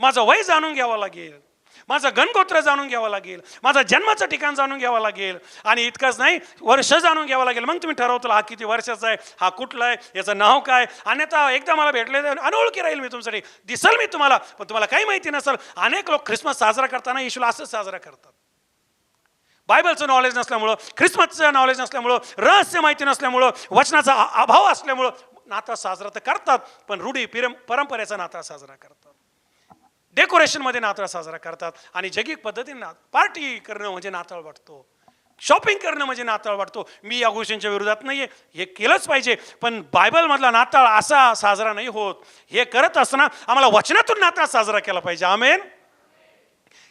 माझं वय जाणून घ्यावं लागेल, माझं गणगोत्र जाणून घ्यावं लागेल, माझं जन्माचं ठिकाण जाणून घ्यावं लागेल. आणि इतकंच नाही, वर्ष जाणून घ्यावं लागेल. मग तुम्ही ठरवता हा किती वर्षाचा आहे, हा कुठला आहे, याचं नाव काय. अन्यथा एकदा मला भेटले अनोळखी राहील मी तुमच्यासाठी, दिसल मी तुम्हाला, पण तुम्हाला काही माहिती नसेल. अनेक लोक ख्रिसमस साजरा करताना येशूला असंच साजरा करतात. बायबलचं नॉलेज नसल्यामुळं, ख्रिसमसचं नॉलेज नसल्यामुळं, रहस्य माहिती नसल्यामुळं, वचनाचा अभाव असल्यामुळं नाताळ साजरा तर करतात, पण रूढी परंपरेचा नाताळ साजरा करतात, डेकोरेशनमध्ये नाताळ साजरा करतात. आणि जगिक पद्धतीने पार्टी करणं म्हणजे नाताळ वाटतो, शॉपिंग करणं म्हणजे नाताळ वाटतो. मी या गोष्टींच्या विरोधात नाही आहे, हे केलंच पाहिजे. पण बायबलमधला नाताळ असा साजरा नाही होत. हे करत असताना आम्हाला वचनातून नाताळ साजरा केला पाहिजे. आमेन.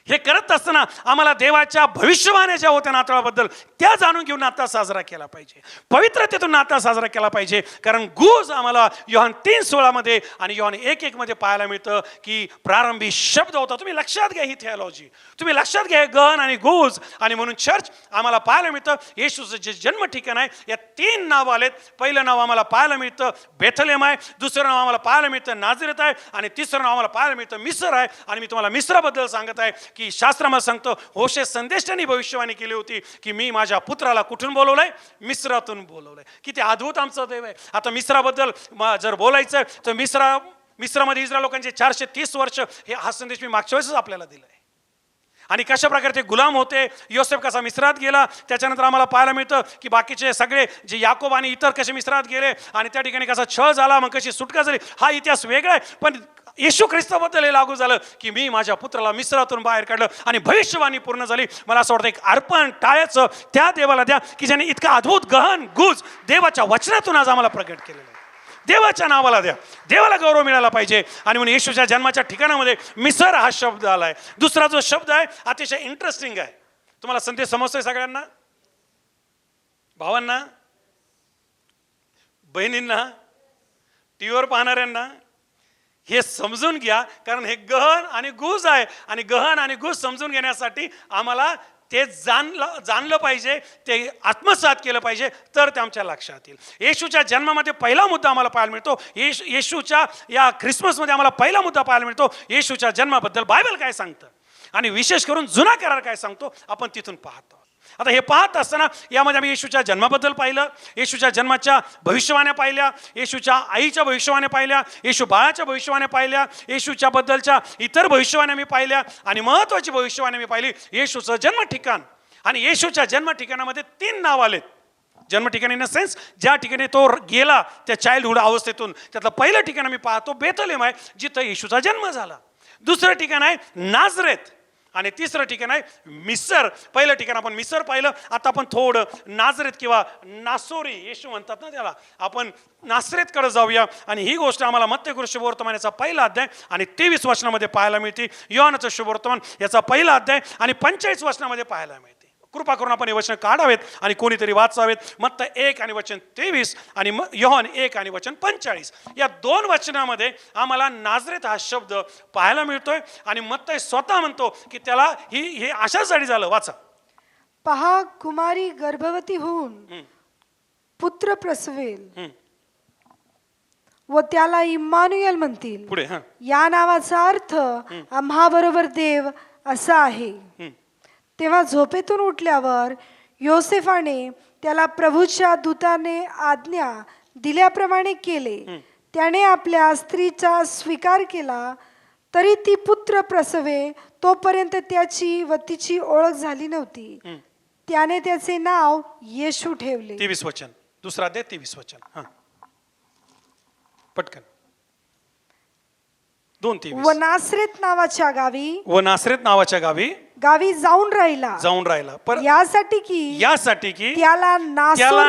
हे करत असताना आम्हाला देवाच्या भविष्यवाण्या ज्या होत्या नाताळाबद्दल त्या जाणून घेऊन नाताळ साजरा केला पाहिजे, पवित्रतेतून नाताळ साजरा केला पाहिजे. कारण गुज आम्हाला योहान 3:16 आणि योहान 1:1 पाहायला मिळतं की प्रारंभी शब्द होता. तुम्ही लक्षात घ्या ही थिओलॉजी, तुम्ही लक्षात घ्या गण आणि गुज. आणि म्हणून चर्च आम्हाला पाहायला मिळतं येशूचं जे जन्म ठिकाण आहे, या 3 नाव आलेत. पहिलं नाव आम्हाला पाहायला मिळतं बेथलेहम आहे, दुसरं नाव आम्हाला पाहायला मिळतं नाझरेत आहे, आणि तिसरं नाव आम्हाला पाहायला मिळतं मिस्र आहे. आणि मी तुम्हाला मिस्राबद्दल सांगत आहे की शास्त्रामध्ये सांगतो, होशे संदेशाने भविष्यवाणी केली होती की मी माझ्या पुत्राला कुठून बोलवलंय? मिस्रातून बोलवलंय. किती अद्भुत आमचं देव आहे. आता मिस्राबद्दल जर बोलायचं तर मिस्रामध्ये इस्रायल लोकांचे 430 वर्ष, हे हा संदेश मी मागच्या वेळेसच आपल्याला दिलाय. आणि कशा प्रकारे ते गुलाम होते, योसेफ कसा मिस्रात गेला. त्याच्यानंतर आम्हाला पाहायला मिळतं की बाकीचे सगळे जे याकोब आणि इतर कसे मिस्रात गेले, आणि त्या ठिकाणी कसा छळ झाला, मग कशी सुटका झाली. हा इतिहास वेगळा आहे. पण येशू ख्रिस्ताबद्दल हे लागू झालं की मी माझ्या पुत्राला मिस्रातून बाहेर काढलं आणि भविष्यवाणी पूर्ण झाली. मला असं वाटतं एक अर्पण टाळ्याचं त्या देवाला द्या की ज्याने इतका अद्भुत गहन गुज देवाच्या वचनातून आज आम्हाला प्रगट केलेलं आहे. देवाच्या नावाला द्या, देवाला गौरव मिळाला पाहिजे. आणि म्हणून येशूच्या जन्माच्या ठिकाणामध्ये मिसर हा शब्द आलाय. दुसरा जो शब्द आहे अतिशय इंटरेस्टिंग आहे, तुम्हाला संदेश समजतोय सगळ्यांना, भावांना, बहिणींना, टीव्हीवर पाहणाऱ्यांना? हे समजून घ्या, कारण हे गहन आणि गुज आहे. आणि गहन आणि गुज समजून घेण्यासाठी आम्हाला ते जाणलं पाहिजे, ते आत्मसात केलं पाहिजे, तर ते आमच्या लक्षात येईल. येशूच्या जन्मामध्ये पहिला मुद्दा आम्हाला पाहायला मिळतो. येशूच्या या ख्रिसमसमध्ये आम्हाला पहिला मुद्दा पाहायला मिळतो. येशूच्या जन्माबद्दल बायबल काय सांगतं आणि विशेष करून जुना करार काय सांगतो, आपण तिथून पाहतो. आता हे पाहत असताना यामध्ये आम्ही येशूच्या जन्माबद्दल पाहिलं, येशूच्या जन्माच्या भविष्यवाण्या पाहिल्या, येशूच्या आईच्या भविष्यवाण्या पाहिल्या, येशू बाळाच्या भविष्यवाण्या पाहिल्या, येशूच्या बद्दलच्या इतर भविष्यवाण्या मी पाहिल्या, आणि महत्त्वाची भविष्यवाणी मी पाहिली येशूचं जन्म ठिकाण. आणि येशूच्या जन्म ठिकाणामध्ये 3 नाव आलेत. जन्म ठिकाण इन द सेन्स ज्या ठिकाणी तो गेला त्या चाइल्डहुड अवस्थेतून, त्यातलं पहिलं ठिकाण मी पाहतो बेथलेम आहे, जिथं येशूचा जन्म झाला. दुसरं ठिकाण आहे नाझरेत, आणि तिसरं ठिकाण आहे मिसर. पहिलं ठिकाण आपण मिसर पाहिलं, आता आपण थोडं नाझरेत किंवा नासोरी येशू म्हणतात ना त्याला, आपण नासरेतकडे जाऊया. आणि ही गोष्ट आम्हाला मत्तेय शुभवर्तमानाचा पहिला अध्याय आणि 23 वचनामध्ये पाहायला मिळते. योहानाचं शुभवर्तमान याचा पहिला अध्याय आणि 45 वचनामध्ये पाहायला मिळते. कृपा करून आपण हे वचन काढावेत आणि कोणीतरी वाचावेत. मत्तय 1 आणि वचन 23 आणि योहान 1 आणि वचन 45, या 2 वचनामध्ये आम्हाला नाझरेत हा शब्द पाहायला मिळतोय. आणि मत्तय स्वतः म्हणतो की त्याला हे अशासाठी झालं. वाचा. पहा, कुमारी गर्भवती होऊन पुत्र प्रसवेल व त्याला इम्मानुएल म्हणतील. पुढे या नावाचा अर्थ आम्हा बरोबर देव असा आहे. तेव्हा झोपेतून उठल्यावर योसेफाने त्याला प्रभूच्या दूताने आज्ञा दिल्याप्रमाणे केले. त्याने आपल्या स्त्रीचा स्वीकार केला, तरी ती पुत्र प्रसवे तोपर्यंत त्याची व तिची ओळख झाली नव्हती. त्याने त्याचे नाव येशू ठेवले. 23 वचन, दुसरा अध्याय 23 वचन. पटकन 2:23. व नासरेत नावाच्या गावी जाऊन राहिला पर यासाठी की त्याला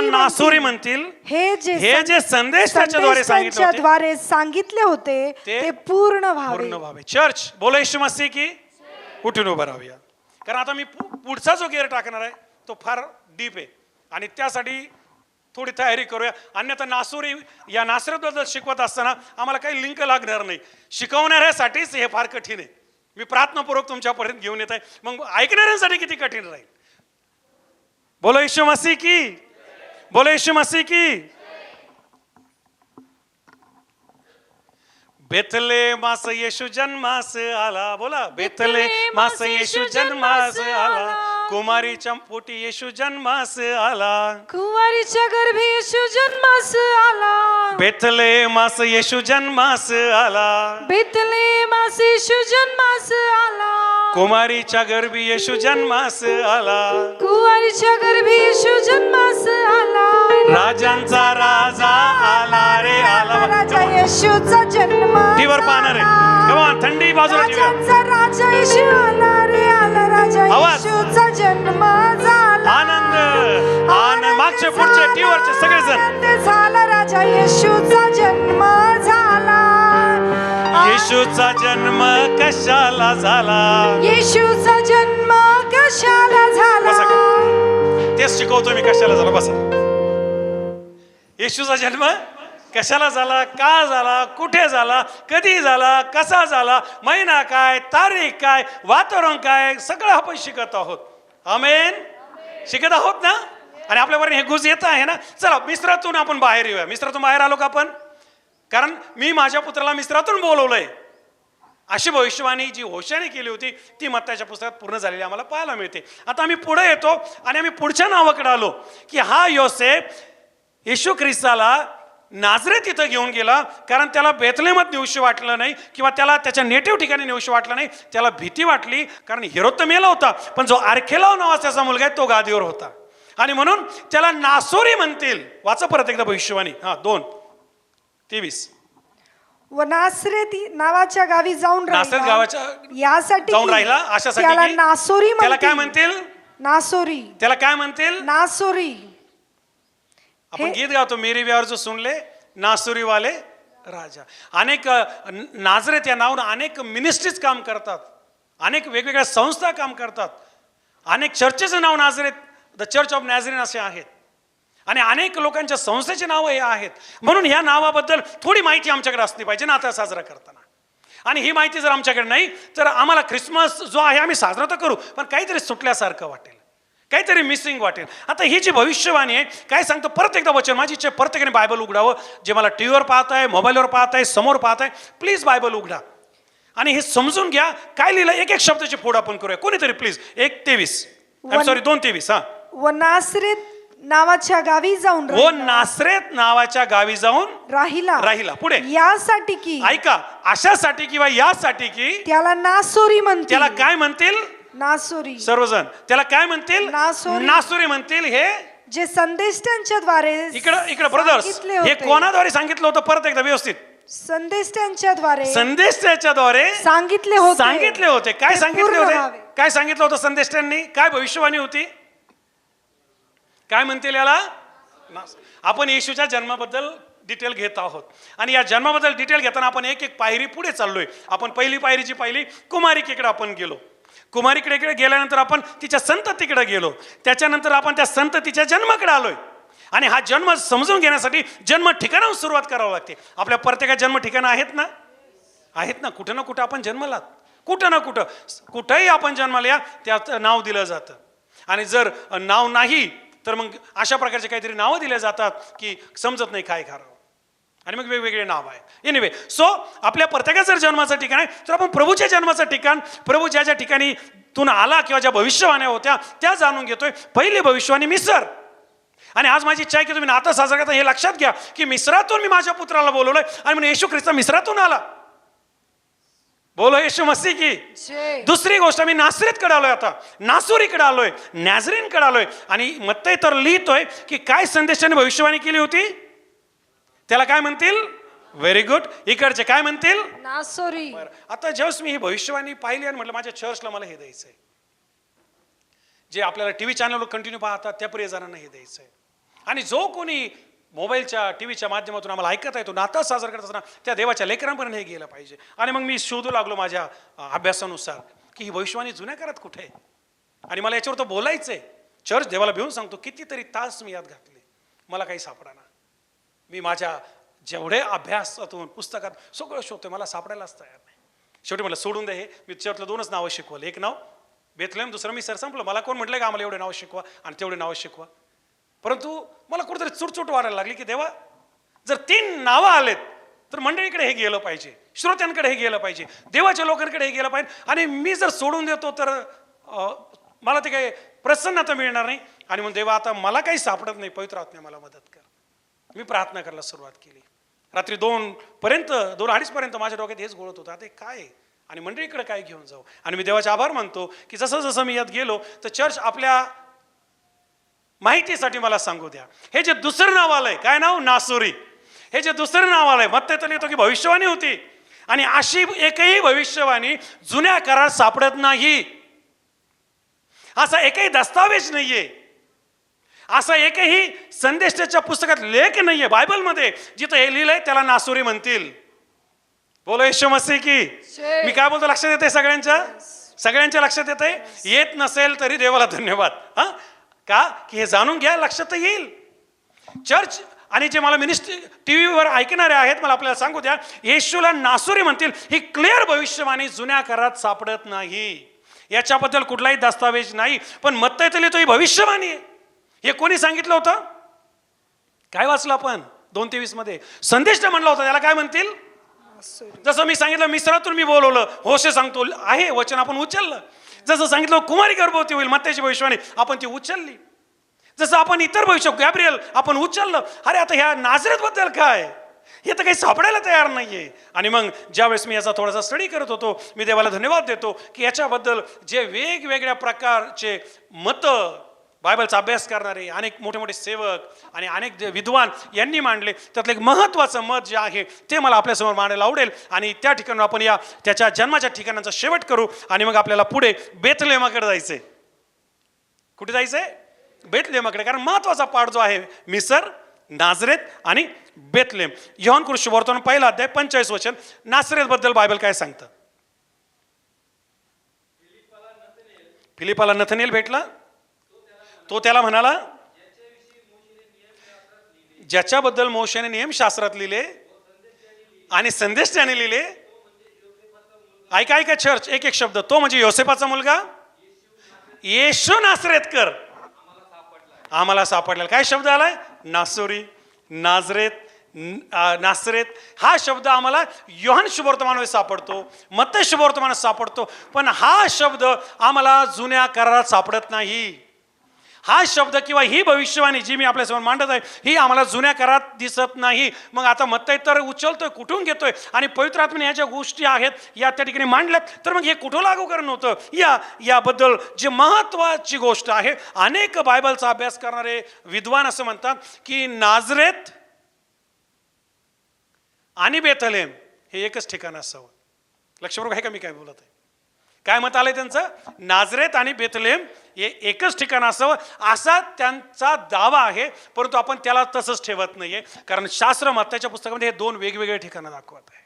नासोरी म्हणतील. हे जे संदेश त्याच्याद्वारे सांगितले होते ते पूर्ण व्हावे. चर्च बोला येशू मसीह की. उठून उभं राहूया, कारण आता मी पुढचा जो गेअर टाकणार आहे तो फार डीप आहे आणि त्यासाठी थोडी तयारी करूया. अन्यथा नासोरी या नासरेतबद्दल शिकवत असताना आम्हाला काही लिंक लागणार नाही. शिकवणाऱ्यासाठीच हे फार कठीण आहे. मी प्रार्थनापूर्वक तुमच्यापर्यंत घेऊन येत आहे, मग ऐकणाऱ्यांसाठी किती कठीण राहील. बोलो येशू मसीह की. बोलो येशू मसीह की. बेथलेमास येशू जन्मास आला. बोला, बेथलेमास येशू जन्मास आला. कुमारीच्या पोटी येशू जन्मास आला. कुमारीच्या गर्भी येशू जन्मास आला. बेथलेमास येशू जन्मास आला. बेथलेमास येशू जन्मास आला. कुमारीच्या गर्भी येशू जन्मास आला. कुमारीच्या गर्भी येशू जन्मास आला. राजांचा राजा आला रे आला. राजा येशूचा जन्म टीव्हीवर पाहणार आहे. कमान थंडी बाजूला ठेवूया. राजांचा राजा येशू आला रे आला. राजा येशूचा जन्म झाला. आनंद आनंद. मागचे पुढचे टीव्हीवरचे सगळेजण झाला. राजा येशूचा जन्म झाला. येशूचा जन्म कशाला झाला. येशूचा जन्म कशाला झाला. तेच शिकवतो मी, कशाला झाला. बसा. येशूचा जन्म कशाला झाला, का झाला, कुठे झाला, कधी झाला, कसा झाला, महिना काय, तारीख काय, वातावरण काय, सगळं आपण शिकत आहोत. आमेन. शिकत आहोत ना. आणि आपल्यावर हे गुज येत आहे ना. चला मिस्रातून आपण बाहेर येऊया. मिस्रातून बाहेर आलो का आपण, कारण मी माझ्या पुत्राला मिस्रातून बोलवलंय. अशी भविष्यवाणी जी होशाने केली होती ती मत्ताच्या पुस्तकात पूर्ण झालेली आम्हाला पाहायला मिळते. आता आम्ही पुढे येतो आणि आम्ही पुढच्या नावाकडे आलो की हा योसेफ येशू ख्रिस्ताला नाझरेत इथं घेऊन गेला, कारण त्याला बेथलेहमात नेऊशी वाटलं नाही किंवा त्याला त्याच्या नेटिव्ह ठिकाणी नेऊशी वाटलं नाही. त्याला भीती वाटली, कारण हेरोद तर मेला होता, पण जो आर्खेलाव नावाचा त्याचा मुलगा आहे तो गादीवर होता आणि म्हणून त्याला नासोरी म्हणतील. वाचा परत एकदा भविष्यवाणी. 2:23. व नासरेत नावाच्या गावी जाऊन नासरेत गावाच्या यासाठी जाऊन राहिला, अशासाठी त्याला नासोरी त्याला काय म्हणतील. नासोरी. त्याला काय म्हणतील. नासोरी. आपण गीत गातो, मेरी ब्यावर जो सुनले नासुरी वाले राजा. अनेक नाझरेत या नावानं अनेक मिनिस्ट्रीज काम करतात, अनेक वेगवेगळ्या संस्था काम करतात. अनेक चर्चेचं नाव नाझरेत, द चर्च ऑफ नॅझरेन असे आहेत, आणि अनेक लोकांच्या संस्थेचे नावं हे आहेत. म्हणून ह्या नावाबद्दल थोडी माहिती आमच्याकडे असली पाहिजे नाता साजरा करताना. आणि ही माहिती जर आमच्याकडे नाही तर आम्हाला ख्रिसमस जो आहे आम्ही साजरा तर करू, पण काहीतरी सुटल्यासारखं वाटेल, काहीतरी मिसिंग वाटेल. आता ही जी भविष्यवाणी आहे, काय सांगतो परत एकदा वचन, माझी इच्छा प्रत्येकाने बायबल उघडावं. जे मला टी व्हीवर पाहत आहे, मोबाईलवर पाहत आहे, समोर पाहत आहे, प्लीज बायबल उघडा आणि हे समजून घ्या काय लिहिलं. एक एक शब्दाची फोड आपण करूया. कोणीतरी प्लीज 1:23 सॉरी 2:23. हा. व नासरेत नावाच्या गावी जाऊन व नासरेत नावाच्या गावी जाऊन राहिला. पुढे यासाठी की, ऐका, अशासाठी किंवा यासाठी की त्याला नासोरी म्हणतील. त्याला काय म्हणतील? नासोरी. सर्वजण त्याला काय म्हणतील? नासोरी म्हणतील. हे जे संदेष्टांच्या द्वारे इकडे ब्रदर्स, हे कोणाद्वारे सांगितलं होतं? परत एकदा व्यवस्थित. संदेष्टांच्या द्वारे सांगितले होते. काय सांगितले होते? काय सांगितलं होतं संदेष्टांनी? काय भविष्यवाणी होती? काय म्हणतील याला? आपण येशूच्या जन्माबद्दल डिटेल घेत आहोत, आणि या जन्माबद्दल डिटेल घेताना आपण एक एक पायरी पुढे चाललोय. आपण पहिली पायरीची पाहिली, कुमारिकेकडे आपण गेलो. कुमारिकेकडे गेल्यानंतर आपण तिच्या संततीकडे गेलो. त्याच्यानंतर आपण त्या संततीच्या जन्माकडे आलोय. आणि हा जन्म समजून घेण्यासाठी जन्म ठिकाणाहून सुरुवात करावं लागते. आपल्या प्रत्येकाच्या जन्म ठिकाणं आहेत ना? आहेत ना? कुठं ना कुठं आपण जन्मलात, कुठं ना कुठं, कुठंही आपण जन्माला या, त्याचं नाव दिलं जातं. आणि जर नाव नाही तर मग अशा प्रकारचे काहीतरी नावं दिले जातात की समजत नाही काय करावं, आणि मग वेगवेगळे नाव आहेत. एनिवे, सो आपल्या प्रत्येकाचं जर जन्माचं ठिकाण आहे तर आपण प्रभूच्या जन्माचं ठिकाण, प्रभू ज्या ज्या ठिकाणी तून आला किंवा ज्या भविष्यवाण्या होत्या त्या जाणून घेतोय. पहिली भविष्यवाणी मिसर. आणि आज माझी इच्छा आहे की तुम्ही नातं साजरा करता हे लक्षात घ्या की मिस्रातून मी माझ्या पुत्राला बोलवलंय, आणि म्हणून येशू ख्रिस्त मिस्रातून आला. बोलो येशू मसीह की. दुसरी गोष्ट, मी नासरेतकडे आलोय, आता नासोरीकडे आलोय, नॅझरेनकडे आलोय. आणि मत्तई तर लिहितोय की काय संदेशाने भविष्यवाणी केली होती, त्याला काय म्हणतील? Very good. इकडचे काय म्हणतील? नासोरी. आता ज्यावेळेस मी ही भविष्यवाणी पाहिली आणि म्हटलं माझ्या चर्चला मला हे द्यायचंय, जे आपल्याला टीव्ही चॅनलवर कंटिन्यू पाहतात त्या प्रियजनांना हे द्यायचंय, आणि जो कोणी मोबाईलच्या टीव्हीच्या माध्यमातून आम्हाला ऐकत आहे तो नातं साजरा करत असताना त्या देवाच्या लेकरांपर्यंत हे गेलं पाहिजे. आणि मग मी शोधू लागलो माझ्या अभ्यासानुसार की ही भविष्यवाणी जुन्या काळात कुठे आहे, आणि मला याच्यावर तर बोलायचंय. चर्च देवाला भिवून सांगतो, कितीतरी तास मी यात घातले, मला काही सापडाना. मी माझ्या जेवढे अभ्यासातून पुस्तकात सगळं शोधतोय, मला सापडायलाच तयार नाही. शेवटी मला सोडून दे. हे मी चर्चला 2च नावं शिकवलं. एक नाव बेथलेम, दुसरं मी सर संपलं. मला कोण म्हटलं का आम्हाला एवढे नावं शिकवा आणि तेवढे नावं शिकवा? परंतु मला कुठेतरी चुटचुट वाढायला लागली की देवा, जर 3 नावं आलेत तर मंडळीकडे हे गेलं पाहिजे, श्रोत्यांकडे हे गेलं पाहिजे, देवाच्या लोकांकडे हे गेलं पाहिजे. आणि मी जर सोडून देतो तर मला ते काही प्रसन्नता मिळणार नाही. आणि म्हणून देवा, आता मला काही सापडत नाही, पवित्र आत्म्या मला मदत कर. मी प्रार्थना करायला सुरुवात केली. रात्री 2-2:30 पर्यंत माझ्या डोक्यात हेच घोळत होतं, आता काय आणि मंडळीकडे काय घेऊन जाऊ. आणि मी देवाचे आभार मानतो की जसं जसं मी यात गेलो तर चर्च आपल्या माहितीसाठी मला सांगू द्या, हे जे दुसरं नाव आलंय, काय नाव? नासोरी. हे जे दुसरं नाव आलंय, मत्तई तर लिहितो की भविष्यवाणी होती, आणि अशी एकही भविष्यवाणी जुन्या करारात सापडत नाही. असा एकही दस्तावेज नाहीये, असा एकही संदेशाच्या पुस्तकात लेख नाहीये बायबलमध्ये जिथं हे लिहिलंय त्याला नासोरी म्हणतील. बोलो येशू मसीह की. मी काय बोलतो लक्षात येते? सगळ्यांच्या लक्षात येते? येत नसेल तरी देवाला धन्यवाद. हा का की हे जाणून घ्या, लक्षात येईल. चर्च आणि जे मला मिनिस्ट्री टीव्हीवर ऐकणारे आहेत, मला आपल्याला सांगू द्या, येशूला नासोरी म्हणतील ही क्लिअर भविष्यवाणी जुन्या करारात सापडत नाही. याच्याबद्दल कुठलाही दस्तावेज नाही. पण मत्तई तर लिहितो ही भविष्यवाणी आहे. हे कोणी सांगितलं होतं? काय वाचलं आपण 2:23 मध्ये? संदेश म्हणला होता, त्याला काय म्हणतील? जसं मी सांगितलं मिस्रातून मी बोलवलं, होशे सांगतो आहे वचन आपण उचललं. जसं सांगितलं कुमारी गर्भवती होईल, मत्तईची भविष्यवाणी आपण ती उचलली. जसं आपण इतर भविष्य गॅब्रिएल आपण उचललं. अरे आता ह्या नाझरेत बद्दल काय, हे तर काही सापडायला तयार नाहीये. आणि मग ज्यावेळेस मी याचा थोडासा स्टडी करत होतो, मी देवाला धन्यवाद देतो की याच्याबद्दल जे वेगवेगळ्या प्रकारचे मतं बायबलचा अभ्यास करणारे अनेक मोठे मोठे सेवक आणि अनेक विद्वान यांनी मांडले, त्यातलं एक महत्त्वाचं मत जे आहे ते मला आपल्यासमोर मांडायला आवडेल. आणि त्या ठिकाणी आपण त्याच्या जन्माच्या ठिकाणाचा शेवट करू, आणि मग आपल्याला पुढे बेथलेहमाकडे जायचंय. कुठे जायचंय? बेथलेहमाकडे. कारण महत्त्वाचा पाठ जो आहे मिसर, नाझरेत आणि बेथलेहम. योहान शुभवर्तमान 1 अध्याय 45 वचन. नाझरेत बद्दल बायबल काय सांगतं? फिलिपाला नथनेल भेटला. तो त्याला म्हणाला, ज्याच्याबद्दल मोशेने नियमशास्त्रात लिहिले आणि संदेश त्याने लिहिले. ऐका ऐका चर्च, एक एक शब्द. तो म्हणजे योसेफाचा मुलगा येशू नासरेतकर आम्हाला सापडला. काय शब्द आलाय? नासोरी, नाझरेत, नासरेत. हा शब्द आम्हाला योहान शुभवर्तमानामध्ये सापडतो, मत्ती शुभवर्तमानात सापडतो, पण हा शब्द आम्हाला जुन्या करारात सापडत नाही. हा शब्द किंवा ही भविष्यवाणी जी मी आपल्यासमोर मांडत आहे ही आम्हाला जुन्या करारात दिसत नाही. मग आता मत्ती तर उचलतोय, कुठून घेतोय आणि पवित्र आत्म्याने ह्या ज्या गोष्टी आहेत या त्या ठिकाणी मांडल्यात, तर मग हे कुठं लागू करणं होतं? याबद्दल जे महत्वाची गोष्ट आहे, अनेक बायबलचा अभ्यास करणारे विद्वान असं म्हणतात की नाझरेत आणि बेथलेम हे एकच ठिकाण असावं. लक्षपूर्वक आहे का मी काय बोलत आहे? काय मत आलंय त्यांचं? नाझरेत आणि बेथलेम हे एकच ठिकाण असावं असा त्यांचा दावा आहे, परंतु आपण त्याला तसंच ठेवत नाहीये, कारण शास्त्र मत्ताच्या पुस्तकामध्ये हे दोन वेगवेगळे ठिकाणं दाखवत आहे.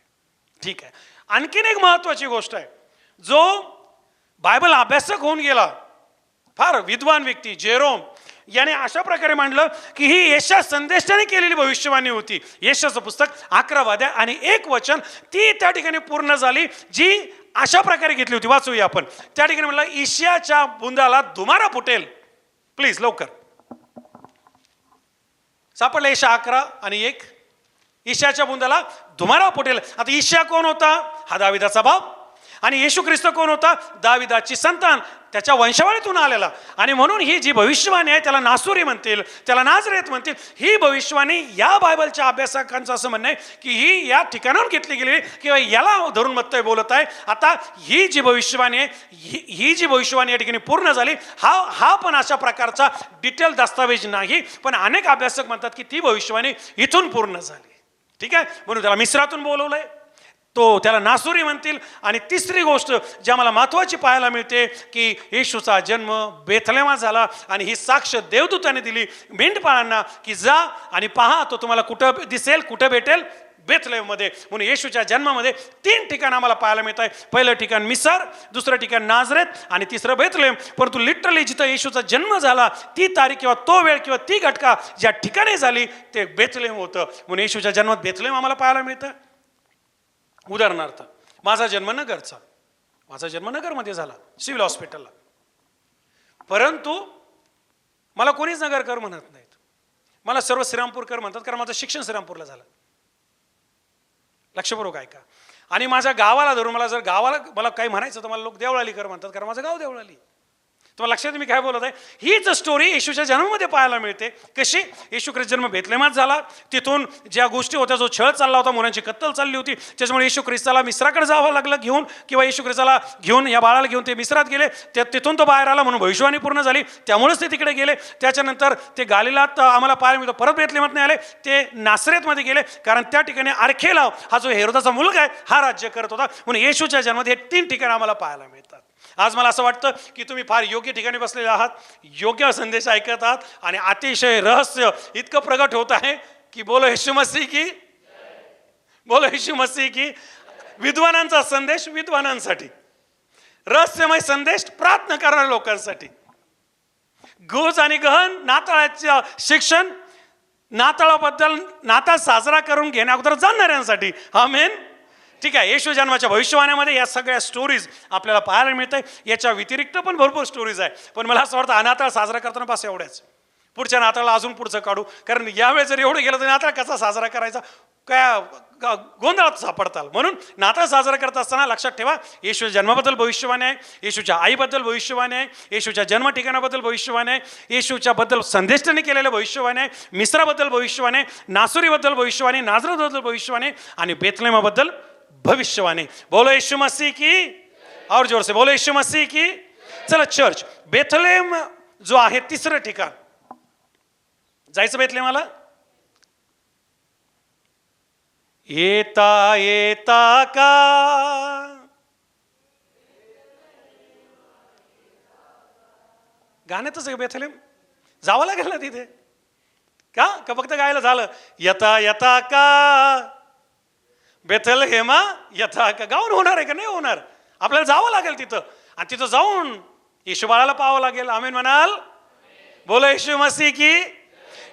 ठीक आहे. आणखीन एक महत्वाची गोष्ट आहे, जो बायबल अभ्यासक होऊन गेला फार विद्वान व्यक्ती जेरोम याने अशा प्रकारे मांडलं की ही येशया संदेशाने केलेली भविष्यवाणी होती. येशयाचं पुस्तक 11 अध्याय आणि 1 वचन ती त्या ठिकाणी पूर्ण झाली, जी अशा प्रकारे घेतली होती. वाचूया आपण. त्या ठिकाणी म्हणलं, ईशाच्या बुंदाला धुमारा फुटेल. प्लीज लवकर सापडलं. येशया 11 आणि 1. ईशाच्या बुंदाला धुमारा फुटेल. आता ईशा कोण होता? हा दाविदाचा बाप. आणि येशू ख्रिस्त कोण होता? दाविदाची संतान, त्याच्या वंशावळीतून आलेला. आणि म्हणून ही जी भविष्यवाणी आहे त्याला नासोरी म्हणतील, त्याला नाझरेत म्हणतील. ही भविष्यवाणी या बायबलच्या अभ्यासकांचं असं म्हणणं आहे की ही या ठिकाणाहून घेतली गेलेली किंवा याला धरून मत्ती बोलत आहे. आता ही जी भविष्यवाणी आहे ही जी भविष्यवाणी या ठिकाणी पूर्ण झाली, हा पण अशा प्रकारचा डिटेल दस्तावेज नाही, पण अनेक अभ्यासक म्हणतात की ती भविष्यवाणी इथून पूर्ण झाली. ठीक आहे, म्हणून त्याला मिस्रातून बोलवलंय, त्याला नासोरी म्हणतील. आणि तिसरी गोष्ट जी आम्हाला महत्वाची पाहायला मिळते की येशूचा जन्म बेथलेमात झाला आणि ही साक्ष देवदूताने दिली मेंढपाळांना की जा आणि पहा, तो तुम्हाला कुठं दिसेल, कुठं भेटेल? बेथलेममध्ये. म्हणून येशूच्या जन्मामध्ये 3 ठिकाण आम्हाला पाहायला मिळत आहे. पहिलं ठिकाण मिसर, दुसरं ठिकाण नाझरेत आणि तिसरं बेथलेम. परंतु लिटरली जिथं येशूचा जन्म झाला ती तारीख किंवा तो वेळ किंवा ती घटका ज्या ठिकाणी झाली ते बेथलेम होतं. म्हणून येशूच्या जन्मात बेथलेम आम्हाला पाहायला मिळतं. उदाहरणार्थ माझा जन्म नगरमध्ये झाला, सिव्हिल हॉस्पिटलला. परंतु मला कोणीच नगरकर म्हणत नाहीत, मला सर्व श्रीरामपूरकर म्हणतात, कारण माझं शिक्षण श्रीरामपूरला झालं. लक्षपूर्वक ऐका. आणि माझ्या गावाला धरून मला काही म्हणायचं तर मला लोक देवळालीकर म्हणतात, कारण माझं गाव देवळाली. तुम्हाला लक्षात मी काय बोलत आहे? हीच स्टोरी येशूच्या जन्मामध्ये पाहायला मिळते. कशी? येशू ख्रिस्त जन्म बेथलेमात झाला, तिथून ज्या गोष्टी होत्या, जो छळ चालला होता, मुलांची कत्तल चालली होती, त्याच्यामुळे येशू ख्रिस्ताला मिस्राकडे जावं लागलं घेऊन, किंवा येशू ख्रिस्ताला घेऊन या बाळाला घेऊन ते मिस्रात गेले. तिथून तो बाहेर आला म्हणून भविष्यवाणी पूर्ण झाली, त्यामुळेच ते तिकडे गेले. त्याच्यानंतर ते गालिलात आम्हाला पाहायला मिळतो, परत बेथलेमात नाही आले, ते नासरेतमध्ये गेले, कारण त्या ठिकाणी आर्खेलाव हा जो हेरोदाचा मुलगा आहे हा राज्य करत होता. म्हणून येशूच्या जन्मात हे 3 ठिकाण आम्हाला पाहायला मिळतात. आज मला असं वाटतं की तुम्ही फार योग्य ठिकाणी बसलेले आहात, योग्य संदेश ऐकत आहात आणि अतिशय रहस्य इतकं प्रगट होत आहे की बोलो येशू मसीह की, बोलो येशू मसीह की. विद्वानांचा संदेश विद्वानांसाठी, रहस्यमय संदेश प्रार्थना करणाऱ्या लोकांसाठी, गुज आणि गहन नाताळाचं शिक्षण, नाताळाबद्दल नाताळ साजरा करून घेण्या अगोदर जाणणाऱ्यांसाठी. आमेन. ठीक आहे. येशू जन्माच्या भविष्यवाण्यामध्ये या सगळ्या स्टोरीज आपल्याला पाहायला मिळत आहे. याच्या व्यतिरिक्त पण भरपूर स्टोरीज आहे, पण मला असं वाटतं नाताळ साजरा करताना पास एवढ्याच. पुढच्या नाताळाला अजून पुढचं काढू, कारण यावेळेस जर एवढं गेलं तर नाताळ कसा साजरा करायचा काय गोंधळात सापडताल. म्हणून नाताळ साजरा करत असताना लक्षात ठेवा, येशूच्या जन्माबद्दल भविष्यवाणी आहे, येशूच्या आईबद्दल भविष्यवाणी आहे, येशूच्या जन्म ठिकाणाबद्दल भविष्यवाणी आहे, येशूच्या बद्दल संदेशाने केलेलं भविष्यवाणी आहे, मिस्राबद्दल भविष्यवाणी आहे, नासोरीबद्दल भविष्यवाणी, नाझरेतबद्दल भविष्यवाणी आणि बेथलेमाबद्दल भविष्यवाणी. बोलो यीशु मसीह की, और जोर से बोलो यीशु मसीह की. चला चर्च, बेथलेम जो आहे तिसरं ठिकाण, जायचं बेथलेमाला. येता येता का गाण्यातच आहे बेथलेम, जावं लागेल ना तिथे का फक्त गायला झालं? येता येता का बेथलेमा यथा का, गाऊन होणार आहे का? नाही होणार. आपल्याला जावं लागेल तिथं, आणि तिथं जाऊन येशू बाळाला पाहावं लागेल. आमेन म्हणाल? बोला येशू मसीह की.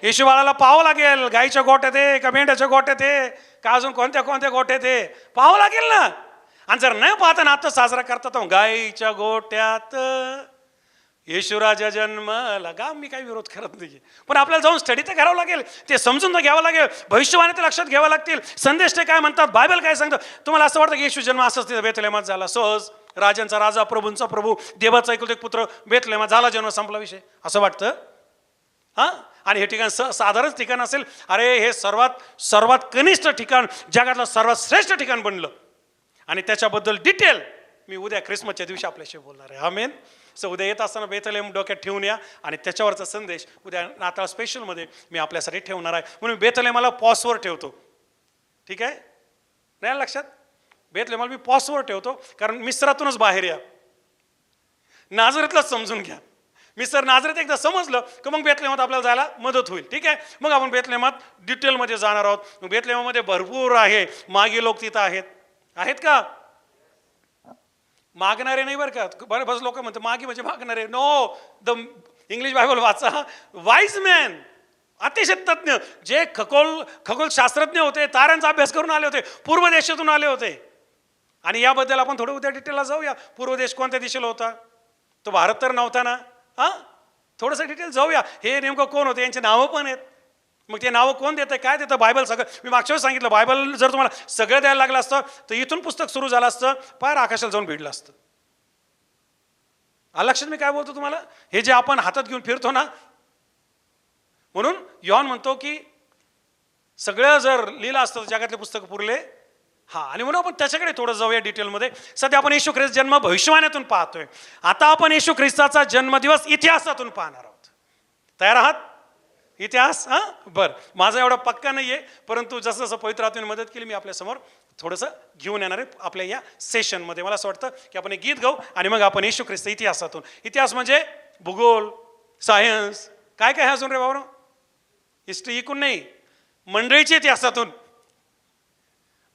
येशू बाळाला पाहावं लागेल. गाईच्या गोट्यात आहे का मेंढ्याच्या गोट्यात आहे का अजून कोणत्या कोणत्या गोट्यात आहे पाहावं लागेल ना. आणि जर न पाहता नातं साजरा करतात गाईच्या गोट्यात येशूराजा जन्मला गा. मी काही विरोध करत नाही, पण आपल्याला जाऊन स्टडी तर करावं लागेल, ते समजून तर घ्यावं लागेल, भविष्यवाणी ते लक्षात घ्यावं लागतील, संदेश ते काय म्हणतात, बायबल काय सांगतं. तुम्हाला असं वाटतं की येशू जन्म असंच तिथं बेथलेहमात झाला, सहज राजांचा राजा प्रभूंचा प्रभू देवाचा एकुलता एक पुत्र बेथलेहमात झाला, जन्म संपला विषय, असं वाटतं? हां. आणि हे ठिकाण साधारण ठिकाण असेल? अरे हे सर्वात कनिष्ठ ठिकाण, जगातलं सर्वात श्रेष्ठ ठिकाण बनलं. आणि त्याच्याबद्दल डिटेल मी उद्या ख्रिसमसच्या दिवशी आपल्याशी बोलणार आहे. आमेन. सो उद्या येत असताना बेथलेहम डोक्यात ठेवून या, आणि त्याच्यावरचा संदेश उद्या नाताळ स्पेशलमध्ये मी आपल्यासाठी ठेवणार आहे. म्हणून बेथलेहमाला पॉसवर ठेवतो. ठीक आहे? नाही लक्षात? बेथलेहमाला मी पॉसवर ठेवतो, कारण मिस्रातूनच बाहेर या. नाझरेतलाच समजून घ्या. मिस्टर नाझरेत एकदा समजलं की मग बेथलेहमात आपल्याला जायला मदत होईल. ठीक आहे? मग आपण बेथलेहमात डिटेलमध्ये जाणार आहोत. मग बेथलेहमामध्ये भरपूर आहे, मागे लोक तिथं आहेत का? मागणारे नाही बरं का. बरेच लोक म्हणतात मागे म्हणजे मागणारे. नो, द इंग्लिश बायबल वाचा. वाईज मॅन, अतिशय तज्ञ, जे खगोलशास्त्रज्ञ होते, ताऱ्यांचा अभ्यास करून आले होते, पूर्व देशातून आले होते. आणि याबद्दल आपण थोडं उद्या डिटेलला जाऊया. पूर्व देश कोणत्या दिशेला होता? तो भारत तर नव्हता ना. हां, थोडंसं डिटेल जाऊया. हे नेमकं कोण होते, यांचे नावं पण आहेत. मग ते नावं कोण देतं, काय देतं? बायबल सगळं. मी मागच्या वेळेस सांगितलं, बायबल जर तुम्हाला सगळं द्यायला लागलं असतं तर इथून पुस्तक सुरू झालं असतं, पार आकाशाला जाऊन भिडलं असतं. लक्षात मी काय बोलतो तुम्हाला? हे जे आपण हातात घेऊन फिरतो ना, म्हणून यॉहन म्हणतो की सगळं जर लिहिलं असतं तर जगातले पुस्तक पुरले. हां, आणि म्हणून आपण त्याच्याकडे थोडं जाऊया डिटेलमध्ये. सध्या आपण येशू ख्रिस्त जन्म भविष्यवाण्यातून पाहतोय. आता आपण येशू ख्रिस्ताचा जन्मदिवस इतिहासातून पाहणार आहोत. तयार आहात? इतिहास. हां, बरं. माझा एवढा पक्का नाही आहे, परंतु जसं जसं पवित्र आत्म्याने मदत केली, मी आपल्यासमोर थोडंसं घेऊन येणार आहे आपल्या या सेशनमध्ये. मला असं वाटतं की आपण एक गीत गाऊ आणि मग आपण येशू ख्रिस्त इतिहासातून. इतिहास म्हणजे भूगोल, सायन्स, काय काय आहे अजून रे बाबा? हिस्ट्री इकून नाही, मंडळीच्या इतिहासातून.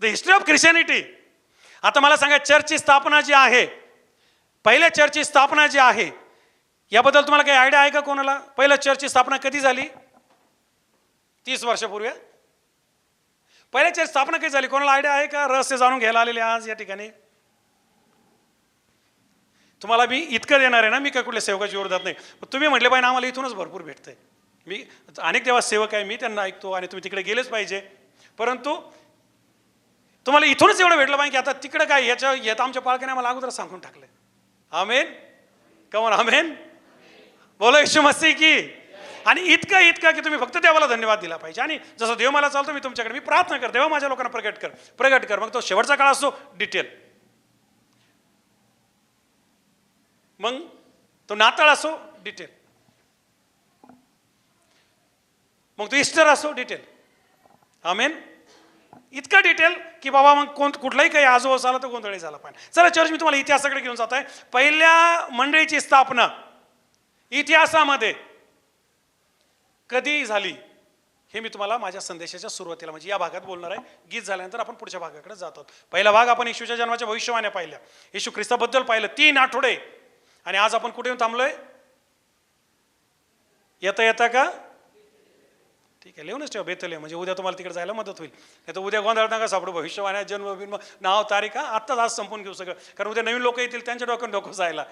The history of Christianity. आता मला सांगा, चर्चची स्थापना जी आहे, पहिल्या चर्चची स्थापना जी आहे, याबद्दल तुम्हाला काही आयडिया आहे का कोणाला? पहिल्या चर्चची स्थापना कधी झाली? 30 वर्षापूर्वी. पहिल्या चर्च स्थापना कधी झाली? कोणाला आयडिया आहे का? रहस्य जाणून घ्यायला आलेले आज या ठिकाणी. तुम्हाला मी इतकं देणार आहे ना, मी काय कुठल्या सेवकाची विरोधात नाही. तुम्ही म्हटले पाहिजे आम्हाला इथूनच भरपूर भेटतंय. मी अनेक देवा सेवक आहे, मी त्यांना ऐकतो आणि तुम्ही तिकडे गेलेच पाहिजे. परंतु तुम्हाला इथूनच एवढं भेटलं पाहिजे की आता तिकडे काय, याचं आमच्या पालकाने आम्हाला अगोदर सांगून टाकलंय. आमेन. कमोन आमेन. बोला येशू मसीह की. आणि इतकं की तुम्ही फक्त देवाला धन्यवाद दिला पाहिजे. आणि जसं देव मला चालतो, मी तुमच्याकडे मी प्रार्थना कर, देवा माझ्या लोकांना प्रगट कर. मग तो शेवटचा काळ असो डिटेल, मग तो नाताळ असो डिटेल, मग तो ईस्टर असो डिटेल. आमेन. इतका डिटेल की बाबा मग कुठलाही काही आजोबा आला तर गोंधळी झाला पाहिजे. चला चर्च, मी तुम्हाला इतिहासाकडे घेऊन जात आहे. पहिल्या मंडळीची स्थापना इतिहासामध्ये कधी झाली हे मी तुम्हाला माझ्या संदेशाच्या सुरुवातीला म्हणजे या भागात बोलणार आहे. गीत झाल्यानंतर आपण पुढच्या भागाकडे जात आहोत. पहिला भाग आपण येशूच्या जन्माच्या भविष्यवाण्या पाहिल्या, येशू ख्रिस्ताबद्दल पाहिलं 3 आठवडे. आणि आज आपण कुठे येऊन थांबलोय? येता का? ठीक आहे, लिहूनच ठेवा बेथलेहम, म्हणजे उद्या तुम्हाला तिकडे जायला मदत होईल. नाही तर उद्या गोंधळ नका सापडू. भविष्यवाण्या, जन्म, नाव, तारीख, आत्ताच आज संपून घेऊ सगळं, कारण उद्या नवीन लोक येतील, त्यांच्या डोक्यात जायला.